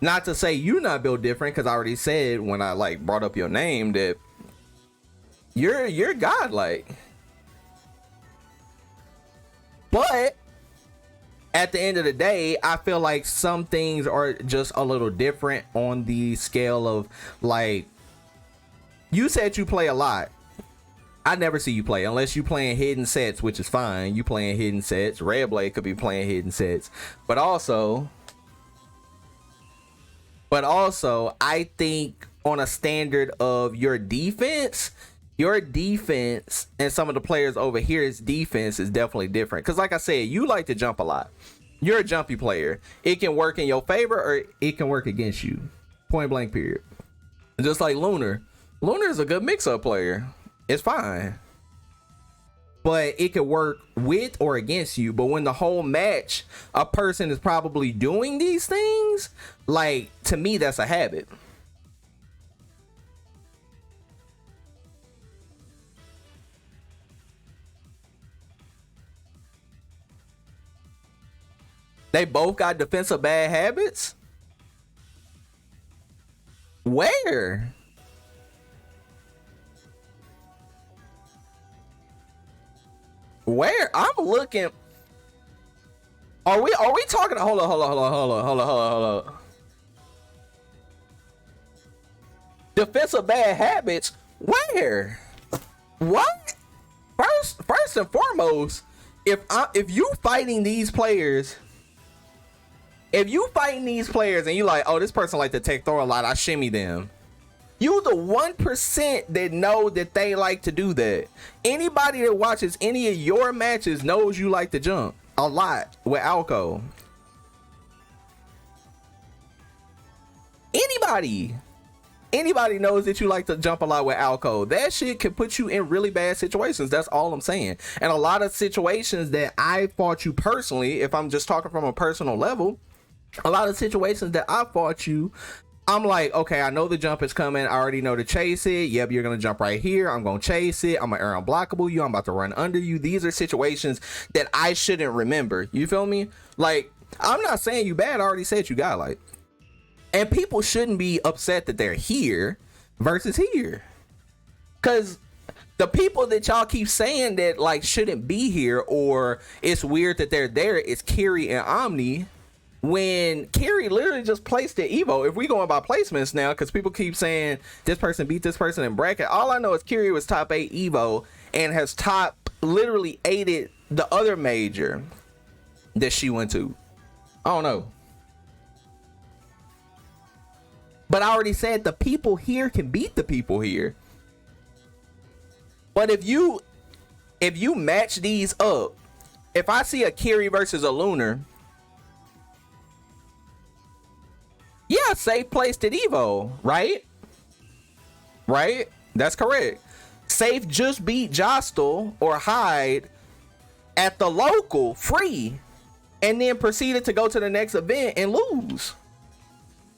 Not to say you're not built different, because I already said when I like brought up your name that you're godlike. But at the end of the day, I feel like some things are just a little different on the scale of like, you said you play a lot. I never see you play unless you playing hidden sets, which is fine. You playing hidden sets. Red Blade could be playing hidden sets, but also I think on a standard of your defense and some of the players over here's defense is definitely different. Because like I said, you like to jump a lot. You're a jumpy player. It can work in your favor or it can work against you. Point blank period. Just like Lunar is a good mix-up player. It's fine, but it could work with or against you. But when the whole match a person is probably doing these things, like, to me that's a habit. They both got defensive bad habits? Where? Where? I'm looking. Are we talking? Hold on. Defensive bad habits? Where? What? First and foremost, if you fighting these players, and you like, oh, this person like to take throw a lot, I shimmy them. You the 1% that know that they like to do that. Anybody that watches any of your matches knows you like to jump a lot with Alco. Anybody knows that you like to jump a lot with Alco. That shit can put you in really bad situations. That's all I'm saying. And a lot of situations that I fought you personally, if I'm just talking from a personal level, a lot of situations that I fought you, I'm like, okay, I know the jump is coming. I already know to chase it. Yep, you're going to jump right here. I'm going to chase it. I'm going to air unblockable you. I'm about to run under you. These are situations that I shouldn't remember. You feel me? Like, I'm not saying you bad. I already said you got like. And people shouldn't be upset that they're here versus here. Because the people that y'all keep saying that like shouldn't be here or it's weird that they're there is Kiri and Omni. When Kiri literally just placed the Evo, if we going by placements now, because people keep saying this person beat this person in bracket, all I know is Kiri was top 8 Evo and has literally aided the other major that she went to. I don't know. But I already said the people here can beat the people here. But if you match these up, if I see a Kiri versus a Lunar, yeah, safe placed at Evo, right? Right? That's correct. Safe just beat Jostle or Hyde at the local free and then proceeded to go to the next event and lose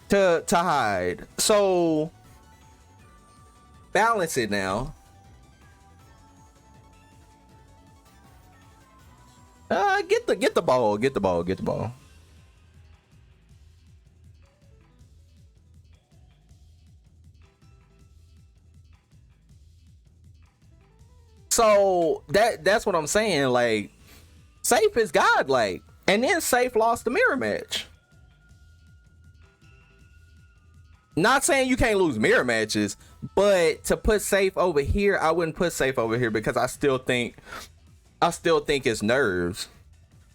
to Hyde. So balance it now. Get the ball. Get the ball. Get the ball. So that's what I'm saying. Like, Safe is godlike, and then Safe lost the mirror match. Not saying you can't lose mirror matches, but to put Safe over here, I wouldn't put Safe over here because I still think it's nerves.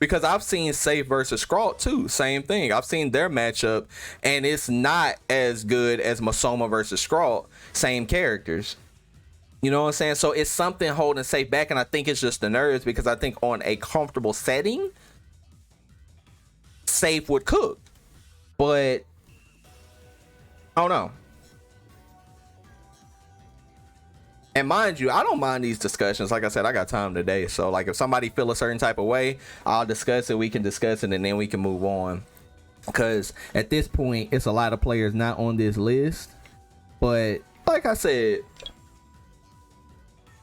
Because I've seen Safe versus Scrawl too, same thing. I've seen their matchup, and it's not as good as Masoma versus Scrawl, same characters. You know what I'm saying? So it's something holding Safe back, and I think it's just the nerves, because I think on a comfortable setting, Safe would cook. But I don't know. And mind you, I don't mind these discussions. Like I said, I got time today. So like, if somebody feel a certain type of way, I'll discuss it. We can discuss it, and then we can move on. Because at this point, it's a lot of players not on this list. But like I said,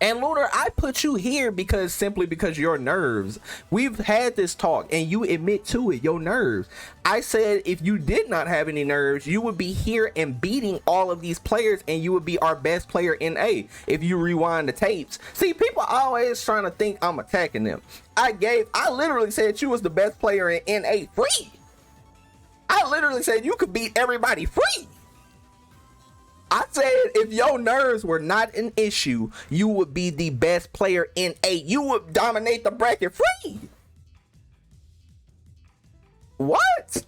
and Lunar, I put you here simply because your nerves. We've had this talk, and you admit to it, your nerves. I said if you did not have any nerves, you would be here and beating all of these players, and you would be our best player in A. If you rewind the tapes. See, people always trying to think I'm attacking them. I literally said you was the best player in NA free. I literally said you could beat everybody free. I said if your nerves were not an issue, you would be the best player in A. You would dominate the bracket free. What?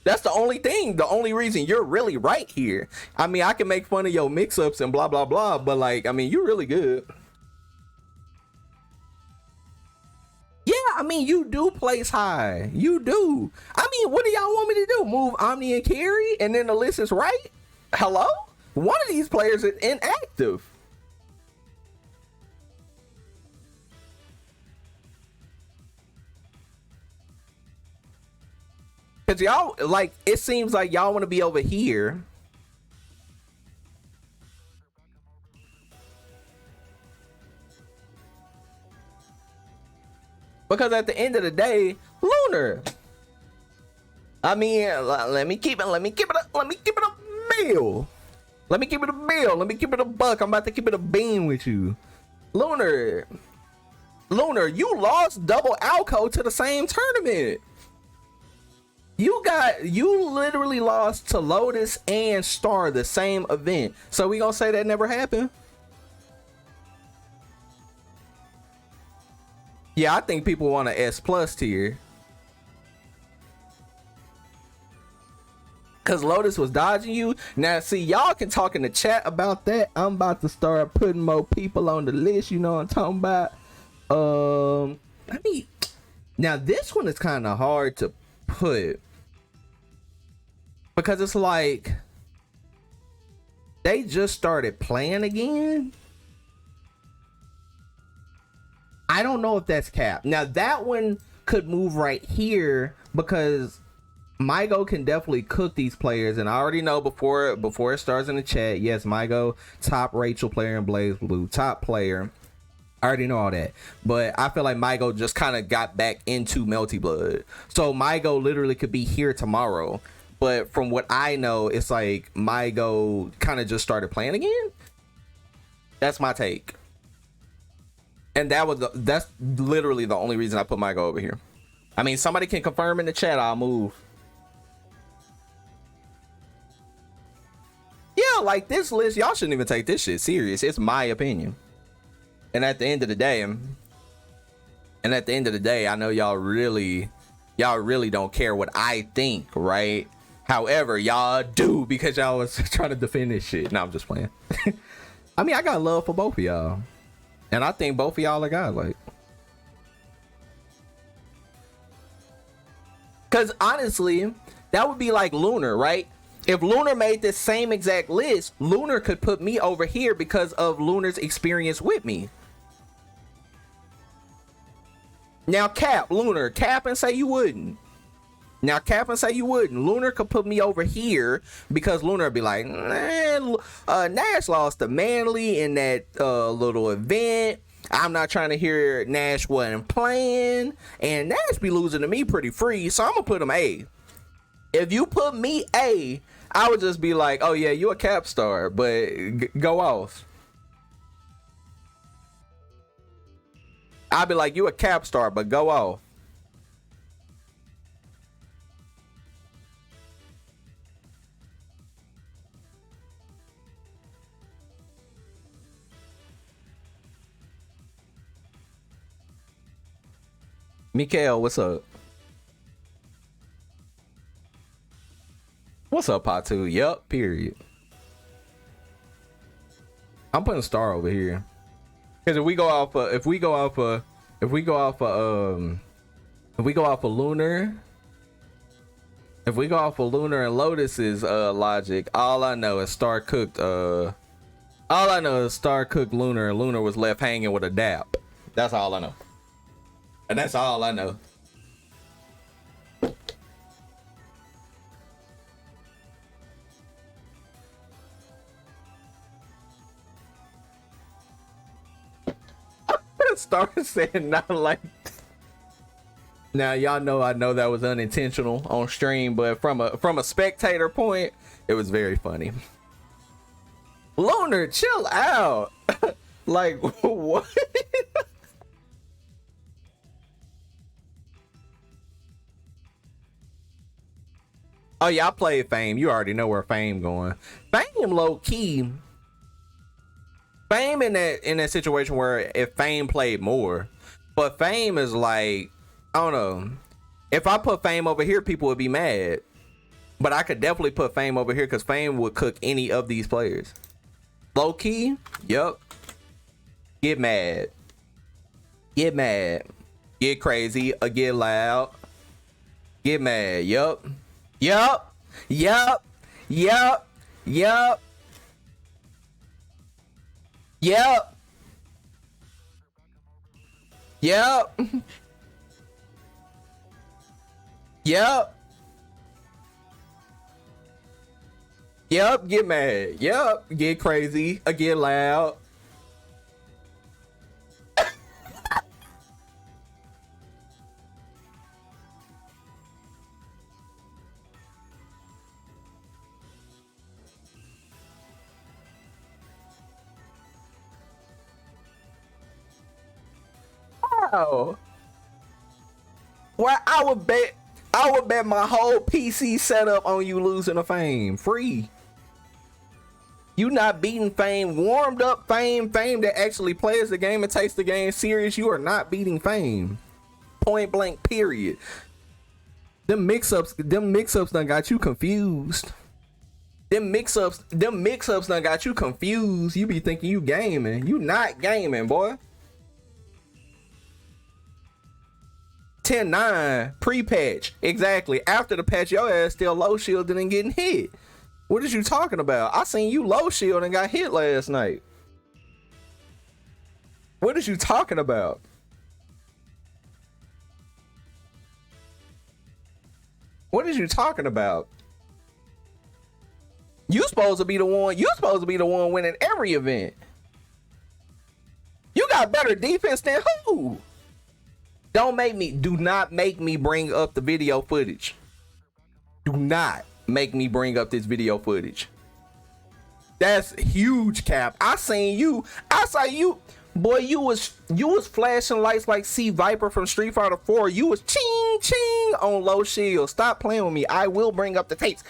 That's the only thing. The only reason you're really right here. I mean, I can make fun of your mix-ups and blah, blah, blah, but like, I mean, you're really good. Yeah, I mean, you do place high. You do. I mean, what do y'all want me to do? Move Omni and carry, and then the list is right? Hello? One of these players is inactive. Because y'all, like, it seems like y'all want to be over here. Because at the end of the day, Lunar. I mean, let me keep it a bill. Let me keep it a bill. Let me keep it a buck. I'm about to keep it a bean with you. Lunar, you lost double Alco to the same tournament. You literally lost to Lotus and Star the same event. So we gonna say that never happened? Yeah, I think people want an S plus tier. Cause Lotus was dodging you. Now see, y'all can talk in the chat about that. I'm about to start putting more people on the list, you know what I'm talking about. I mean, now this one is kind of hard to put. Because it's like they just started playing again. I don't know if that's cap. Now that one could move right here because Mygo can definitely cook these players, and I already know before it starts in the chat. Yes, Mygo, top Rachel player in Blaze Blue, top player. I already know all that, but I feel like Mygo just kind of got back into Melty Blood, so Mygo literally could be here tomorrow. But from what I know, it's like Mygo kind of just started playing again. That's my take. And that's literally the only reason I put Mygo over here. I mean, somebody can confirm in the chat, I'll move. Yeah, like this list, y'all shouldn't even take this shit serious. It's my opinion. And at the end of the day, I know y'all really don't care what I think, right? However, y'all do because y'all was trying to defend this shit. No, I'm just playing. I mean, I got love for both of y'all. And I think both of y'all are godlike. Because honestly, that would be like Lunar, right? If Lunar made this same exact list, Lunar could put me over here because of Lunar's experience with me. Now cap, Lunar, cap and say you wouldn't. Now, Cap and say you wouldn't. Lunar could put me over here because Lunar would be like, Nash lost to Manly in that little event. I'm not trying to hear Nash wasn't playing. And Nash be losing to me pretty free, so I'm going to put him A. If you put me A, I would just be like, oh yeah, you a Cap star, but go off. I'd be like, you a Cap star, but go off. Mikael, what's up? What's up, Patu? Yup, period. I'm putting Star over here. Because if we go off Lunar and Lotus's logic, all I know is Star cooked Lunar, and Lunar was left hanging with a dap. That's all I know. And that's all I know. Star said not like. Now y'all know I know that was unintentional on stream, but from a spectator point, it was very funny. Lunar, chill out. Like what? Oh yeah, I played Fame. You already know where Fame going. Fame low key. Fame in that situation where if Fame played more, but Fame is like, I don't know. If I put Fame over here, people would be mad. But I could definitely put Fame over here because Fame would cook any of these players. Low key, yup. Get mad. Get mad. Get crazy or get loud. Get mad. Yup. Yup. Yup. Yup. Yup. Yep. Yep. Yep. Yep. Get mad. Yep. Get crazy. Or get loud. Wow. Well, I would bet my whole PC setup on you losing a Fame free. You not beating Fame, warmed up Fame that actually plays the game and takes the game serious. You are not beating Fame. Point blank, period. Them mix-ups done got you confused. Them mix-ups done got you confused. You be thinking you gaming. You not gaming, boy. 10-9 pre-patch. Exactly. After the patch, your ass still low shielded and getting hit. What is you talking about? I seen you low shield and got hit last night. What is you talking about? What is you talking about? You supposed to be the one winning every event. You got better defense than who? Do not make me bring up the video footage. Do not make me bring up this video footage. That's huge, Cap. I saw you. Boy, you was flashing lights like C Viper from Street Fighter 4. You was ching ching on low shield. Stop playing with me. I will bring up the tapes.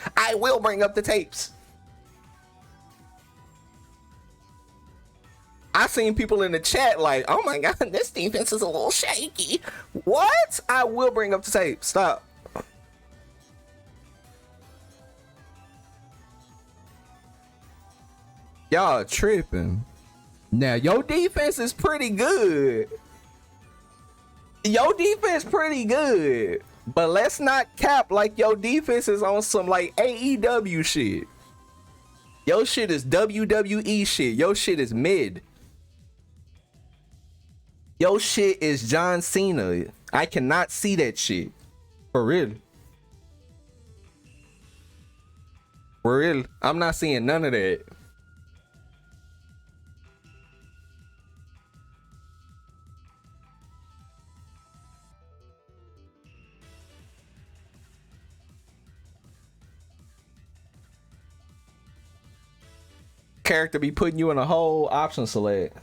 I seen people in the chat like, oh my god, this defense is a little shaky. What? I will bring up the tape. Stop. Y'all tripping. Now, your defense is pretty good. But let's not cap like your defense is on some like AEW shit. Your shit is WWE shit. Your shit is mid. Your shit is John Cena. I cannot see that shit. For real. For real, I'm not seeing none of that. Character be putting you in a whole option select.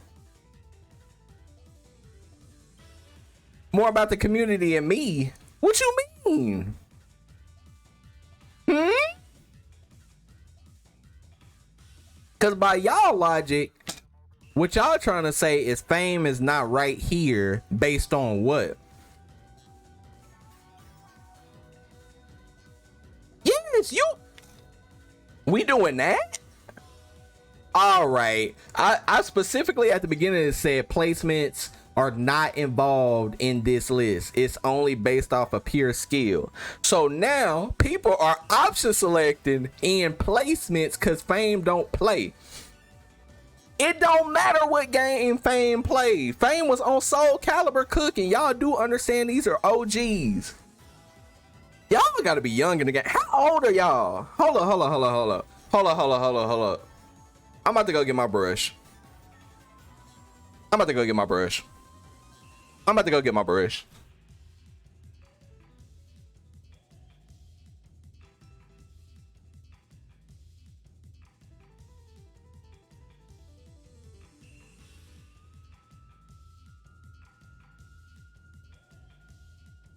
More about the community and me. What you mean? Because by y'all logic, what y'all trying to say is fame is not right here based on what? Yes, you. We doing that? All right. I specifically at the beginning said placements are not involved in this list. It's only based off of pure skill. So now people are option selecting in placements because fame don't play. It don't matter what game Fame played. Fame was on Soul Calibur cooking. Y'all do understand these are OGs. Y'all gotta be young in the game. How old are y'all? Hold up. I'm about to go get my brush.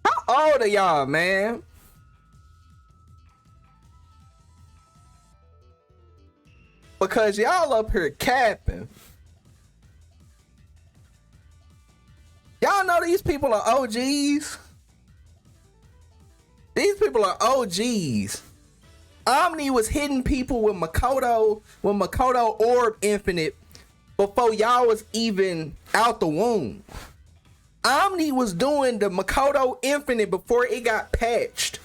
How old are y'all, man? Because y'all up here capping. Y'all know these people are OGs. These people are OGs. Omni was hitting people with Makoto Orb Infinite before y'all was even out the womb. Omni was doing the Makoto Infinite before it got patched.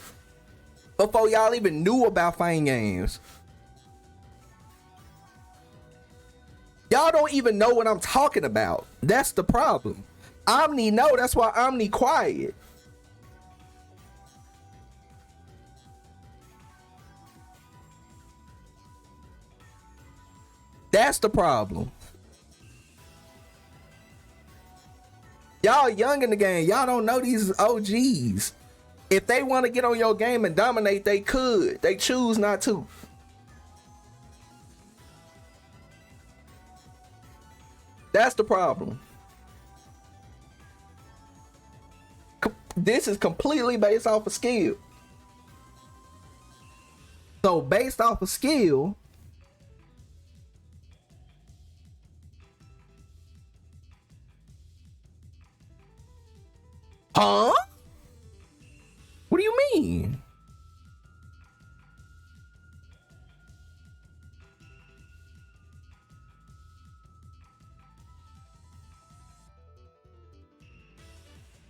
Before y'all even knew about fighting games. Y'all don't even know what I'm talking about. That's the problem. Omni know, that's why Omni quiet. That's the problem. Y'all young in the game. Y'all don't know these OGs. If they want to get on your game and dominate, they could. They choose not to. That's the problem. This is completely based off of skill. So based off of skill, huh? What do you mean?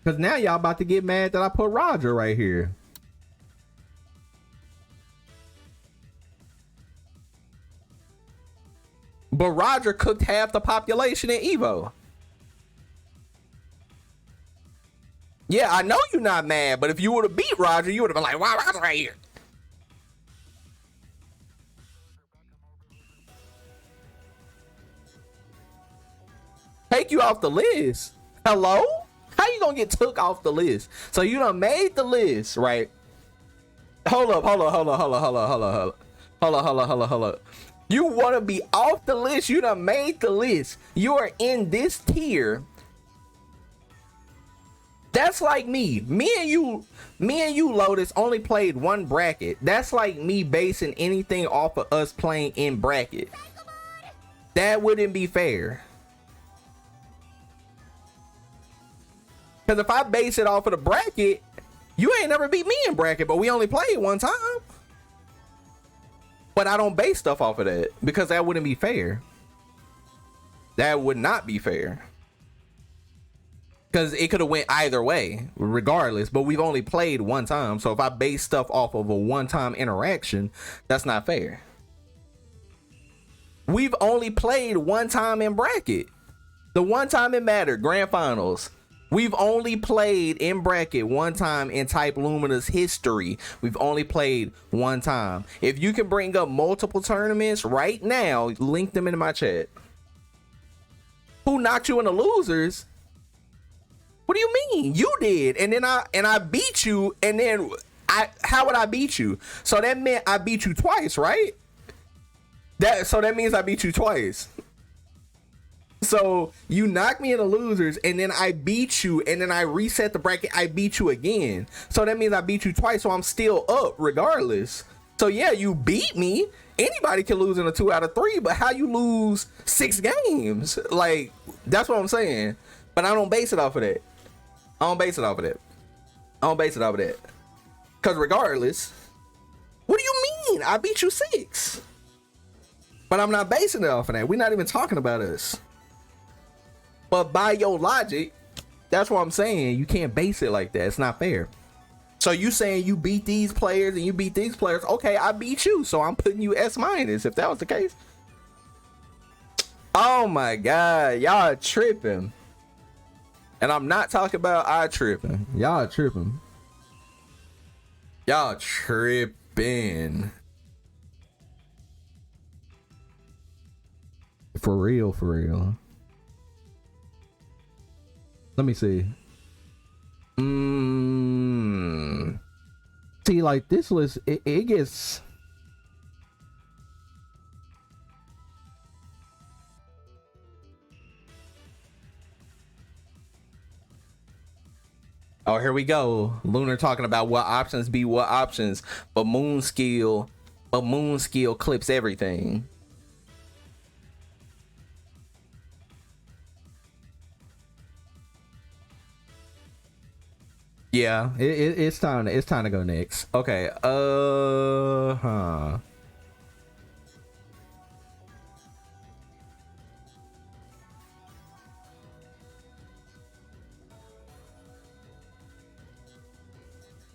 Because now y'all about to get mad that I put Roger right here. But Roger cooked half the population in Evo. Yeah, I know you're not mad, but if you would have beat Roger, you would have been like, why Roger right here? Take you off the list. Hello? How you gonna get took off the list? So you done made the list, right? Hold up. You wanna be off the list? You done made the list. You are in this tier. That's like me and you, Lotus, only played one bracket. That's like me basing anything off of us playing in bracket. That wouldn't be fair. Because if I base it off of the bracket, you ain't never beat me in bracket, but we only played one time. But I don't base stuff off of that because that wouldn't be fair. That would not be fair. Because it could have went either way, regardless. But we've only played one time. So if I base stuff off of a one-time interaction, that's not fair. We've only played one time in bracket. The one time it mattered, grand finals. We've only played in bracket one time in Type Lumina's history. We've only played one time. If you can bring up multiple tournaments right now, link them into my chat. Who knocked you in the losers? What do you mean? You did, and then I beat you, and then how would I beat you? So that meant I beat you twice, right? So that means I beat you twice. So you knocked me in the losers, and then I beat you, and then I reset the bracket. I beat you again. So that means I beat you twice. So I'm still up regardless. So yeah, you beat me. Anybody can lose in a 2 out of 3, but how you lose 6 games? Like, that's what I'm saying. But I don't base it off of that. I don't base it off of that. Because regardless, what do you mean? I beat you 6. But I'm not basing it off of that. We're not even talking about us. But by your logic, that's what I'm saying. You can't base it like that. It's not fair. So you saying you beat these players and you beat these players. Okay, I beat you. So I'm putting you S- if that was the case. Oh my God. Y'all tripping. And I'm not talking about I tripping. Y'all tripping. Y'all tripping. For real, for real. Let me see. See, like this list, it gets. Oh, here we go. Lunar talking about what options be what options, but moon skill clips everything. Yeah, it's time to go next. Okay.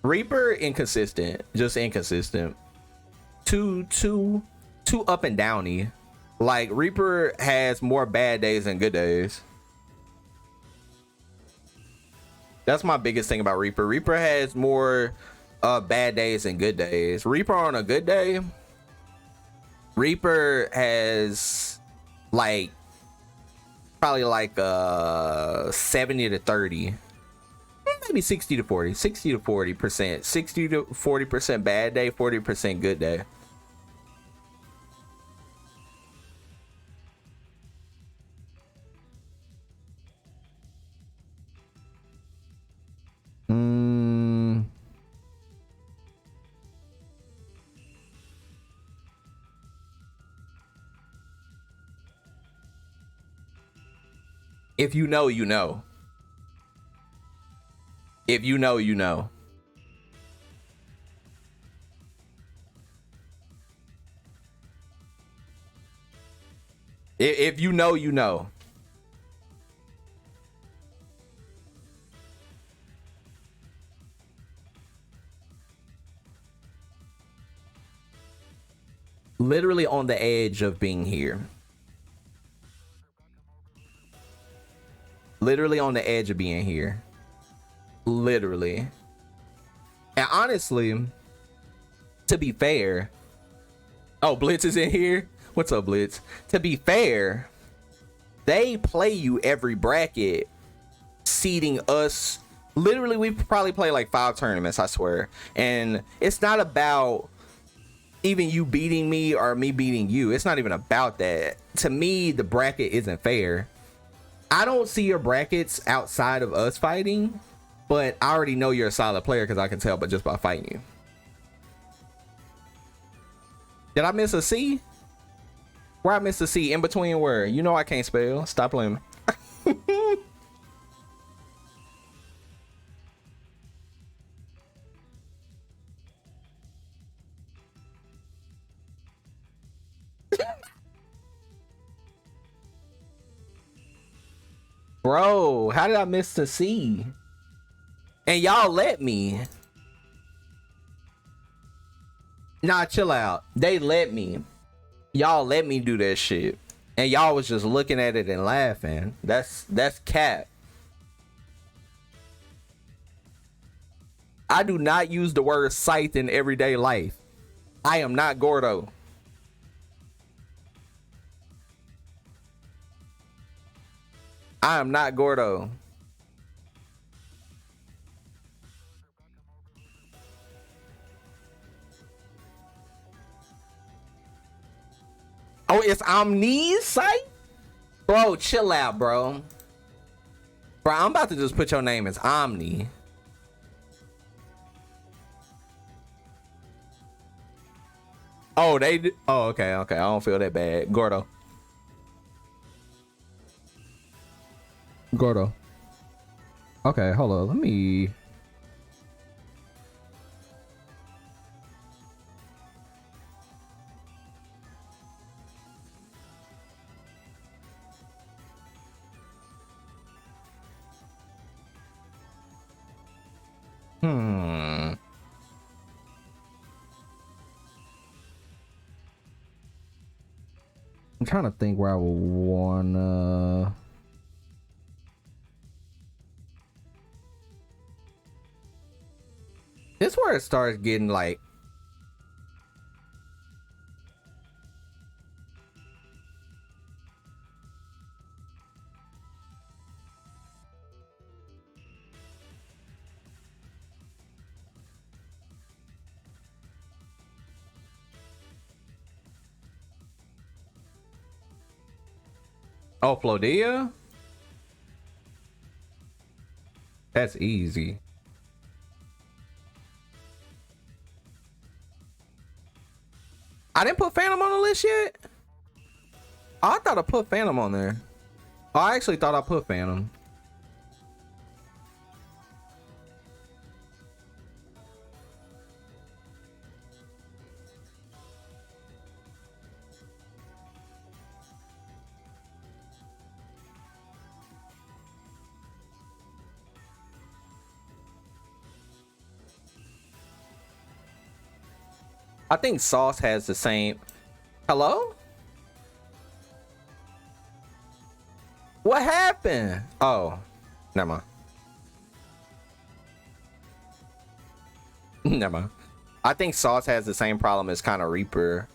Reaper inconsistent, just inconsistent. Too up and downy. Like Reaper has more bad days than good days. That's my biggest thing about Reaper. Reaper has more bad days than good days. Reaper on a good day, Reaper has like probably like 70 to 30, maybe 60 to 40, 60 to 40%, 60 to 40% bad day, 40% good day. If you know, you know. If you know, you know. If you know, you know. Literally on the edge of being here. Literally on the edge of being here. Literally. And honestly, to be fair, oh, Blitz is in here. What's up, Blitz? To be fair, they play you every bracket, seeding us. Literally, we probably play like 5 tournaments, I swear. And it's not about even you beating me or me beating you. It's not even about that. To me, the bracket isn't fair. I don't see your brackets outside of us fighting, but I already know you're a solid player because I can tell, but just by fighting you. Did I miss a C? Where I missed a C? In between where? You know I can't spell. Stop playing. Bro, how did I miss the C? And y'all let me. Nah, chill out. They let me. Y'all let me do that shit. And y'all was just looking at it and laughing. That's cap. I do not use the word scythe in everyday life. I am not Gordo. I am not Gordo. Oh, it's Omni's site? Bro, chill out, bro. Bro, I'm about to just put your name as Omni. Oh, they. Oh, okay, okay. I don't feel that bad. Gordo. Gordo. Okay, hold on. Let me. I'm trying to think where I would wanna. This is where it starts getting like. Oh, Flodia? That's easy. I didn't put Phantom on the list yet? Oh, I thought I put Phantom on there. Oh, I actually thought I put Phantom. I think Sauce has the same. Hello? What happened? Oh, never mind. Never mind. I think Sauce has the same problem as kind of Reaper.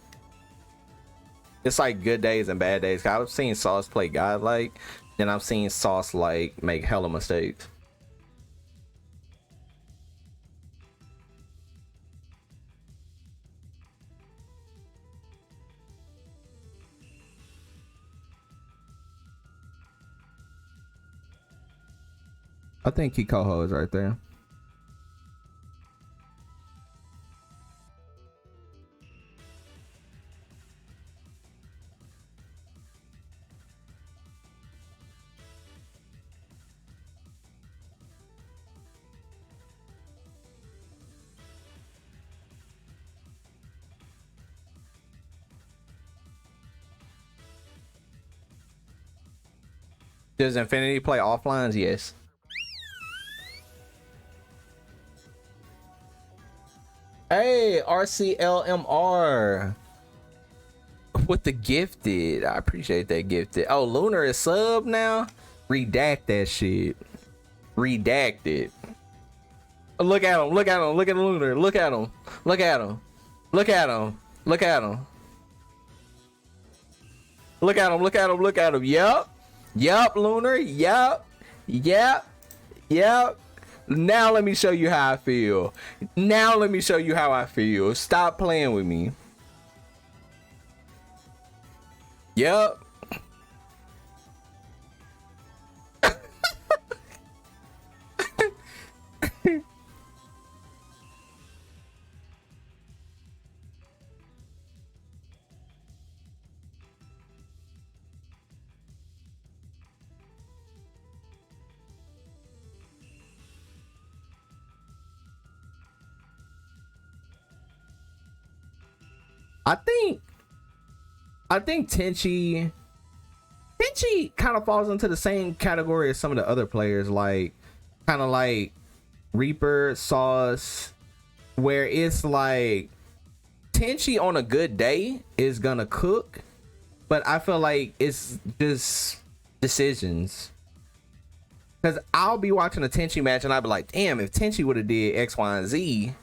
It's like good days and bad days. I've seen Sauce play godlike, and I've seen Sauce like make hella mistakes. I think Kikoho is right there. Does Infinity play offlines? Yes. Hey, RCLMR with the gifted. I appreciate that gifted. Oh, Lunar is sub now. Redact that shit. Redact it. Look at him. Look at him. Look at Lunar. Look at him. Look at him. Look at him. Look at him. Look at him. Look at him. Look at him. Yup. Yup, Lunar. Yup. Yep. Yep. Now let me show you how I feel. Now let me show you how I feel. Stop playing with me. Yep. I think Tenchi kind of falls into the same category as some of the other players, like kind of like Reaper, Sauce, where it's like Tenchi on a good day is gonna cook, but I feel like it's just decisions. Because I'll be watching a Tenchi match and I'll be like, damn, if Tenchi would have did X, Y, and Z,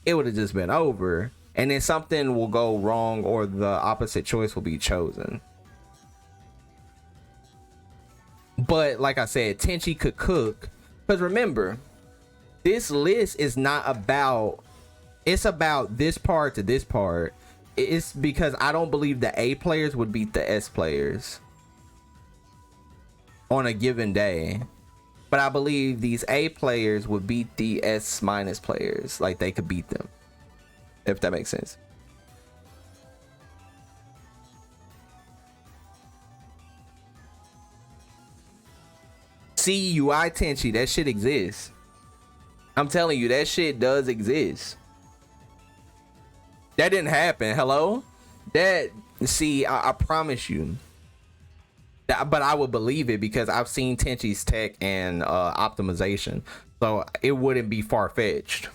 it would have just been over. And then something will go wrong or the opposite choice will be chosen. But like I said, Tenchi could cook. Because remember, this list is not about, it's about this part to this part. It's because I don't believe the A players would beat the S players on a given day. But I believe these A players would beat the S minus players. Like they could beat them. If that makes sense. CUI Tenchi, that shit exists. I'm telling you, that shit does exist. That didn't happen. Hello? That, see, I promise you. But I would believe it because I've seen Tenchi's tech and optimization. So it wouldn't be far-fetched.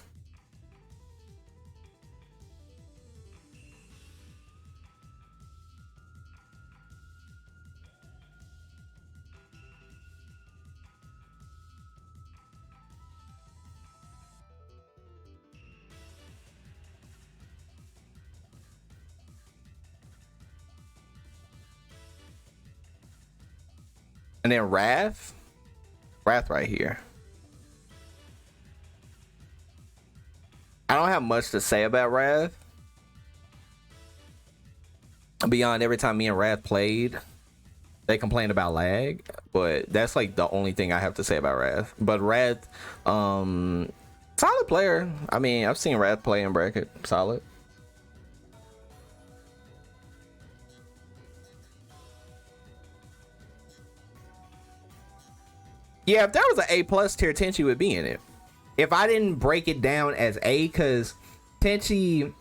And then Wrath right here. I don't have much to say about Wrath. Beyond every time me and Wrath played, they complained about lag, but that's like the only thing I have to say about Wrath. But Wrath, solid player. I mean, I've seen Wrath play in bracket, solid. Yeah, if there was an A plus tier, Tenchi would be in it. If I didn't break it down as A, because Tenchi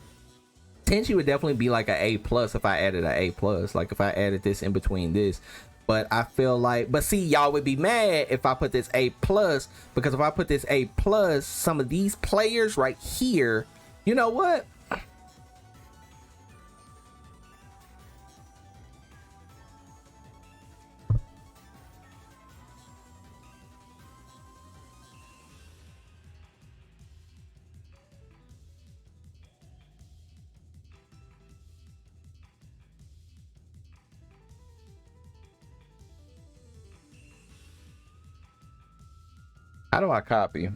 would definitely be like an A plus if I added an A plus. Like if I added this in between this. But I feel like, but see, y'all would be mad if I put this A plus, because if I put this A plus, some of these players right here, you know what? How do I copy?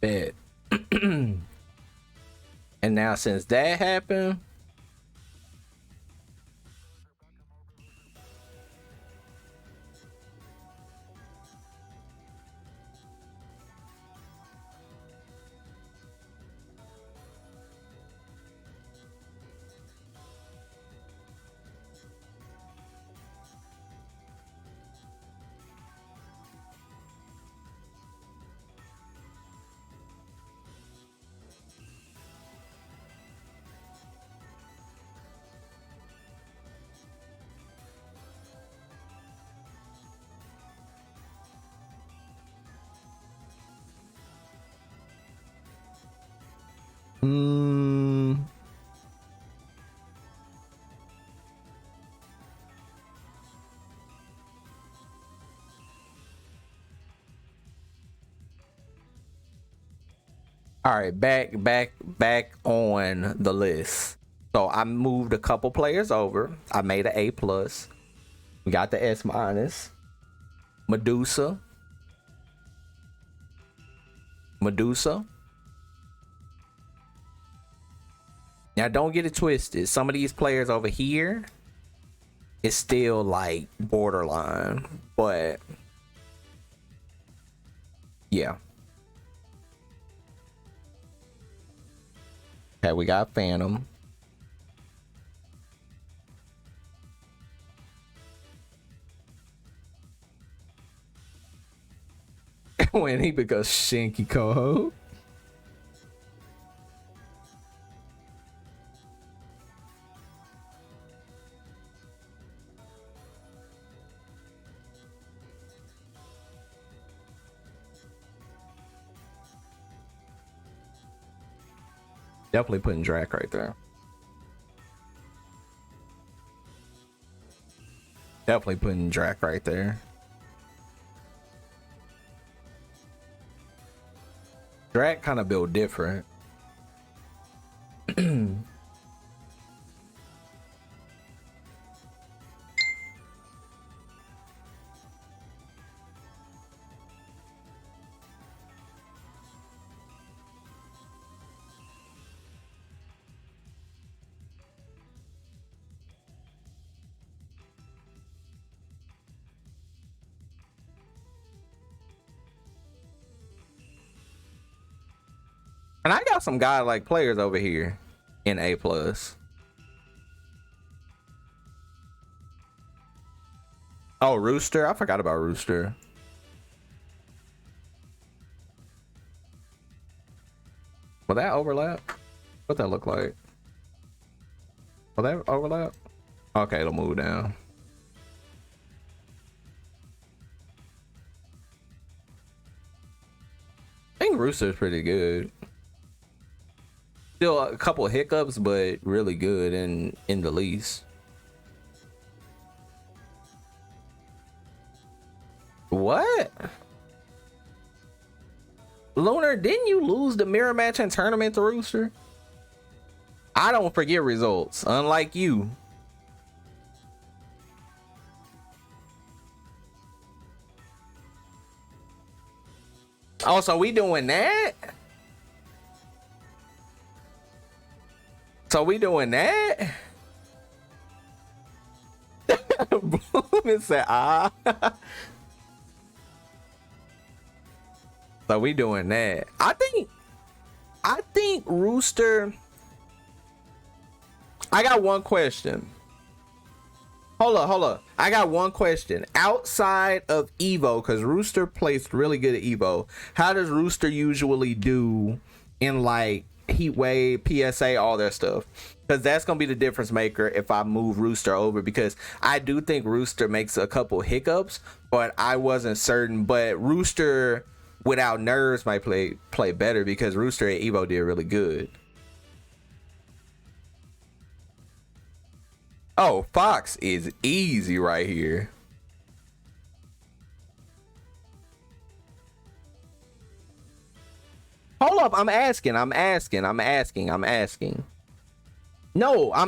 Bet. And now since that happened, Mm. All right, back on the list. So I moved a couple players over. I made an A+. We got the S-. Medusa. Now don't get it twisted. Some of these players over here is still like borderline, but yeah. Okay, we got Phantom. When he becomes Shinky Koho. Definitely putting Drac right there. Definitely putting Drac right there. Drac kind of built different. And I got some godlike players over here in A+. Oh, Rooster. I forgot about Rooster. Will that overlap? What that look like? Will that overlap? Okay, it'll move down. I think Rooster's pretty good. Still a couple of hiccups, but really good in the least. What? Lunar, didn't you lose the mirror match and tournament to Rooster? I don't forget results, unlike you. Oh, so we doing that? So we doing that? Bloom said, ah. So we doing that. I think Rooster. I got one question. Hold up. I got one question. Outside of Evo, because Rooster plays really good at Evo, how does Rooster usually do in like Heat Wave, PSA, all that stuff? Because that's gonna be the difference maker if I move Rooster over, because I do think Rooster makes a couple hiccups, but I wasn't certain. But Rooster without nerves might play better, because Rooster at Evo did really good. Oh, Fox is easy right here. Hold up, I'm asking. No, I'm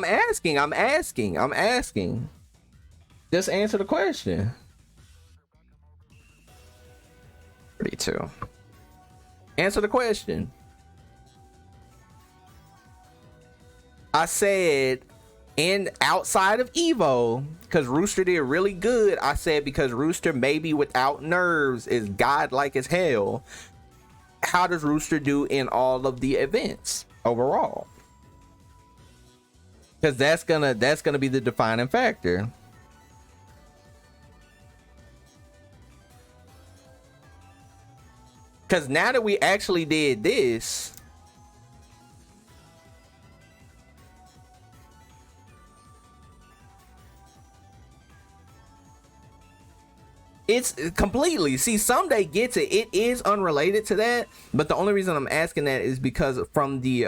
asking. Just answer the question. 32. Answer the question. I said, and outside of Evo, because Rooster did really good, I said because Rooster maybe without nerves is godlike as hell. How does Rooster do in all of the events overall? Because that's gonna be the defining factor. Because now that we actually did this, It's completely, see, someday gets it. It is unrelated to that, but the only reason I'm asking that is because from the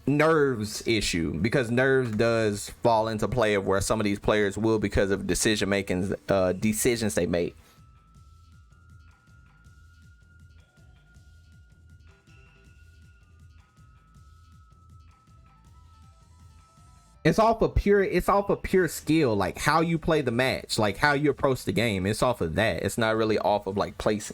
nerves issue, because nerves does fall into play of where some of these players will, because of decisions they make. It's off of pure skill, like how you play the match, like how you approach the game. It's off of that. It's not really off of like placings.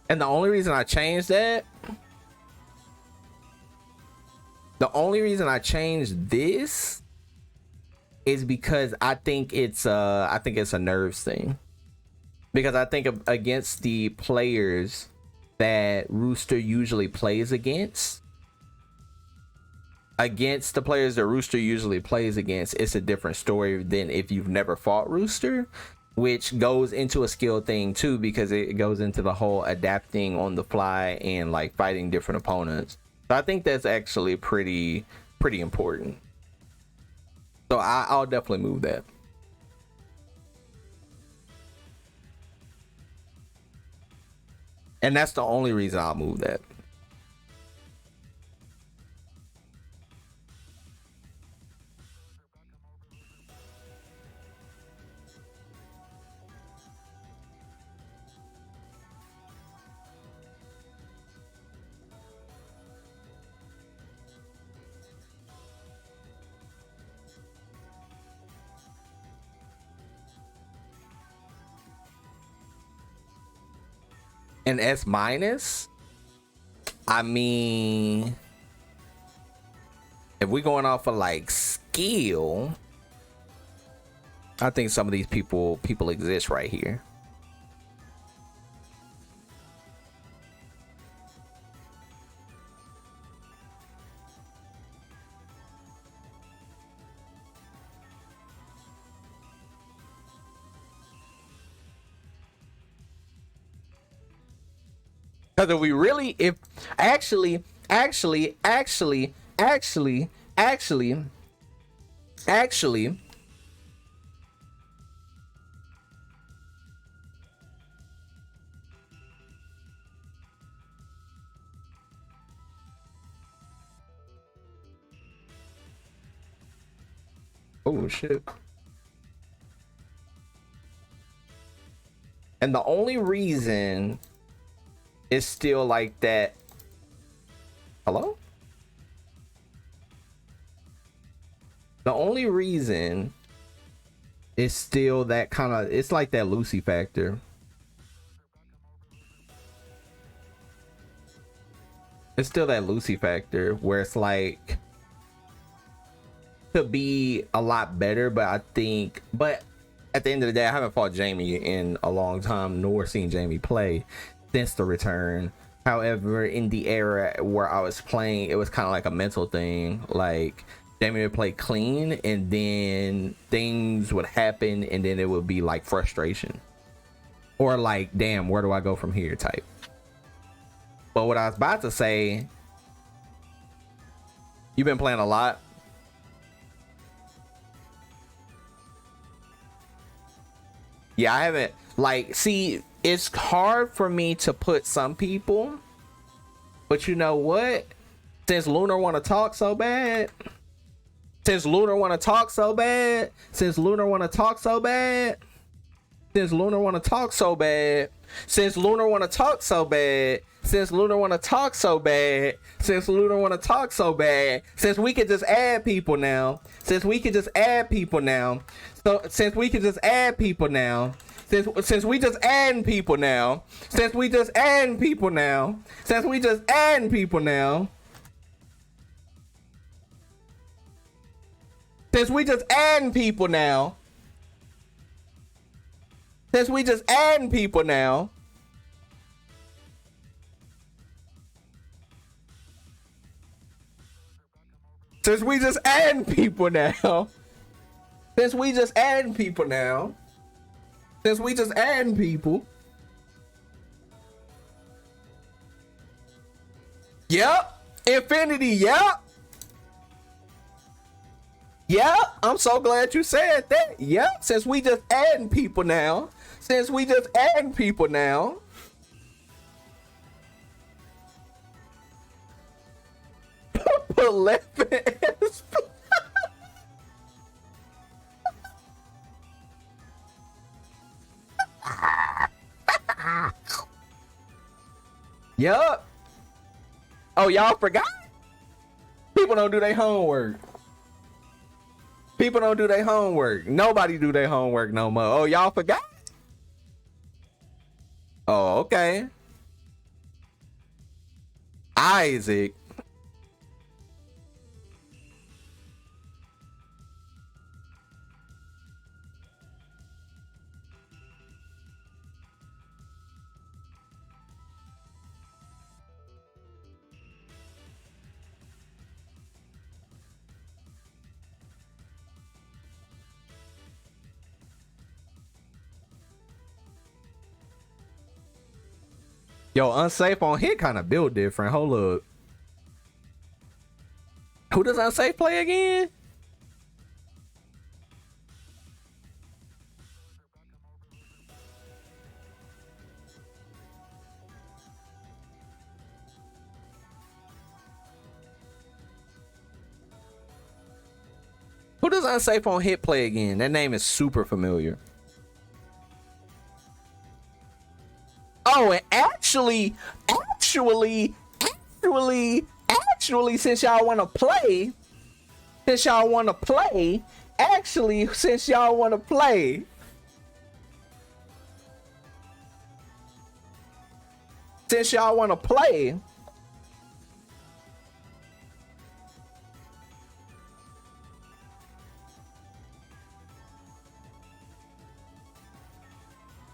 And the only reason I changed that, the only reason I changed this is because I think it's a nerves thing. Because I think against the players that Rooster usually plays against, it's a different story than if you've never fought Rooster, which goes into a skill thing too, because it goes into the whole adapting on the fly and like fighting different opponents. So I think that's actually pretty important. So I'll definitely move that. And that's the only reason I'll move that. An S minus? I mean, if we're going off of like skill, I think some of these people exist right here. Because if we really, if actually, oh shit. And the only reason it's still like that. Hello? The only reason it's still that kind of, it's like that Lucy factor. It's still that Lucy factor where it's like could be a lot better, but I think, but at the end of the day, I haven't fought Jamie in a long time, nor seen Jamie play since the return. However, in the era where I was playing, it was kind of like a mental thing. Like Jamie would play clean, and then things would happen, and then it would be like frustration, or like, damn, where do I go from here type. But what I was about to say, you've been playing a lot. Yeah, I haven't, like, see, it's hard for me to put some people, but you know what? Since Lunar want to talk so bad, Since Lunar want to talk so bad, since Lunar want to talk so bad, since Lunar want to talk so bad, since Lunar want to talk so bad, since Lunar want to talk so bad, since Lunar want to talk so bad, since we could just add people now, since we could just add people now, so since we could just add people now, since we just adding people now, since we just adding people now, since we just adding people now, since we just adding people now, since we just adding people now, since we just adding people now, since we just adding people now, since we just adding people. Yep, Infinity, yep. Yep, I'm so glad you said that. Yep, since we just adding people now, since we just adding people now. Put left ass. Yup. Oh, y'all forgot? People don't do their homework. People don't do their homework. Nobody do their homework no more. Oh, y'all forgot? Oh, okay. Isaac. Yo, Unsafe on hit kind of built different. Hold up. Who does Unsafe play again? Who does Unsafe on hit play again? That name is super familiar. Oh, and actually, since y'all want to play, since y'all want to play, since y'all want to play,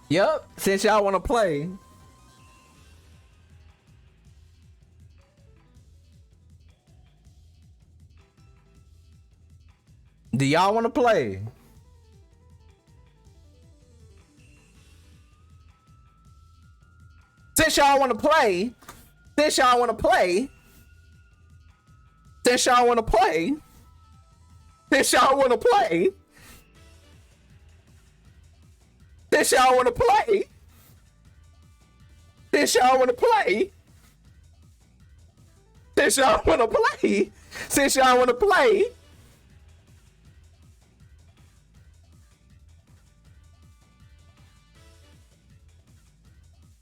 yep, since y'all want to play. Do y'all want to play? Since y'all want to play, since y'all want to play, since y'all want to play, since y'all want to play, since y'all want to play, since y'all want to play, since y'all want to play, since y'all want to play,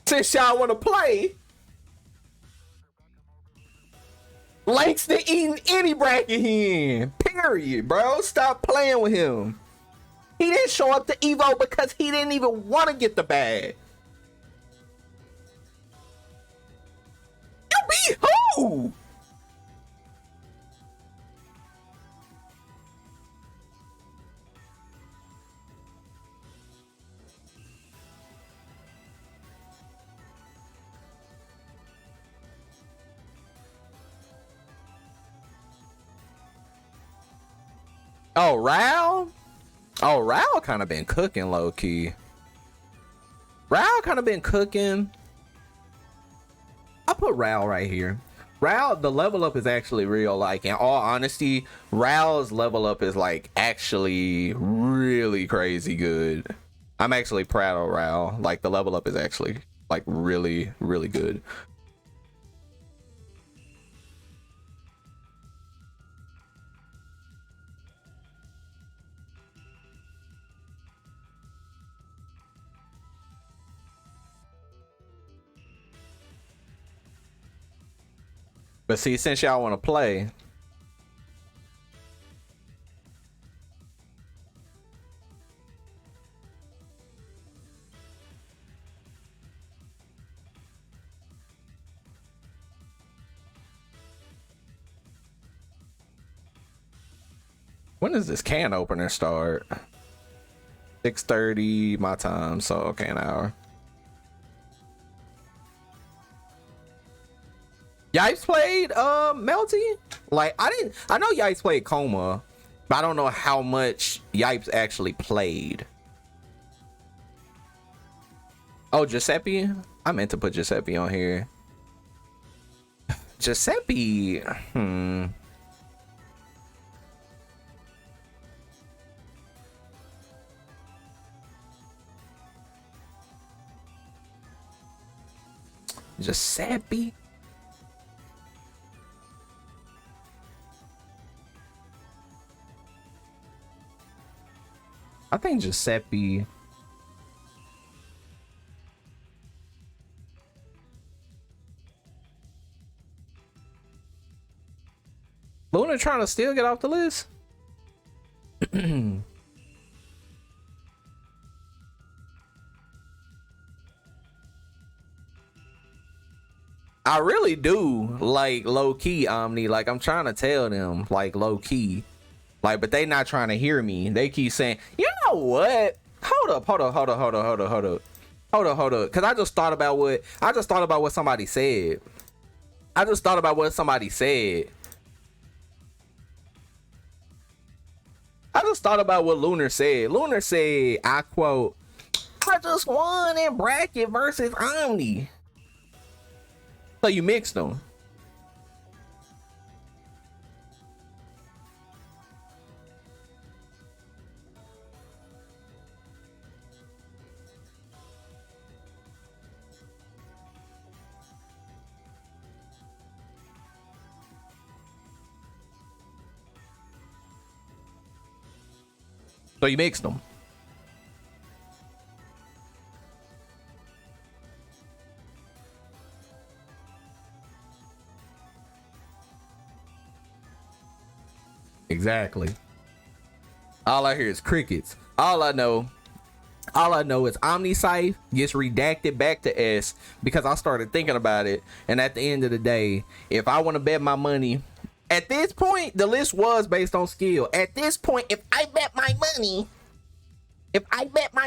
since y'all want to play, Langston eating any bracket he in. Period, bro. Stop playing with him. He didn't show up to Evo because he didn't even want to get the bag. You beat who? Oh, Rao? Oh, Rao kind of been cooking low key. Rao kind of been cooking. I'll put Rao right here. Rao, the level up is actually real. Like, in all honesty, Rao's level up is like actually really crazy good. I'm actually proud of Rao. Like, the level up is actually like really, really good. But see, since y'all want to play, when does this can opener start? 6:30 my time, so okay, an hour. Yipes played Melty? Like I know Yipes played Coma, but I don't know how much Yipes actually played. Oh, Giuseppe? I meant to put Giuseppe on here. Giuseppe, Giuseppe. I think Giuseppe. Luna trying to still get off the list. I really do like low key Omni. Like I'm trying to tell them like low key, like, but they not trying to hear me. They keep saying, you know what? Hold up. Cause I just thought about what somebody said. I just thought about what Lunar said. Lunar said, I quote, I just won in bracket versus Omni. So you mixed them. So you mixed them. Exactly. All I hear is crickets. All I know is Omni Scythe gets redacted back to S because I started thinking about it. And at the end of the day, if I want to bet my money, at this point, the list was based on skill. At this point, if I bet my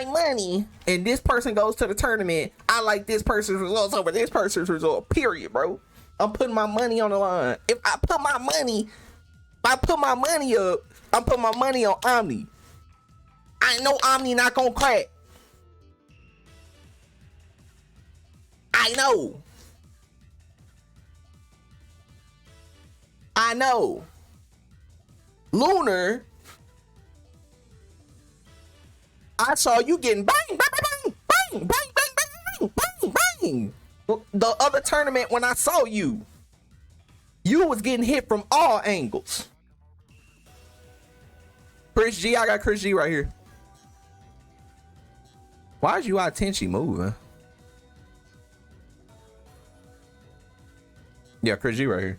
money and this person goes to the tournament, I like this person's results over this person's result, period, bro. I'm putting my money on the line. If I put my money up, I'm putting my money on Omni. I know Omni not gonna crack. I know. Lunar, I saw you getting bang, bang, bang, bang, bang, bang, bang, bang, bang. The other tournament when I saw you was getting hit from all angles. Chris G, I got Chris G right here. Why is you out Tenchi moving? Yeah, Chris G right here.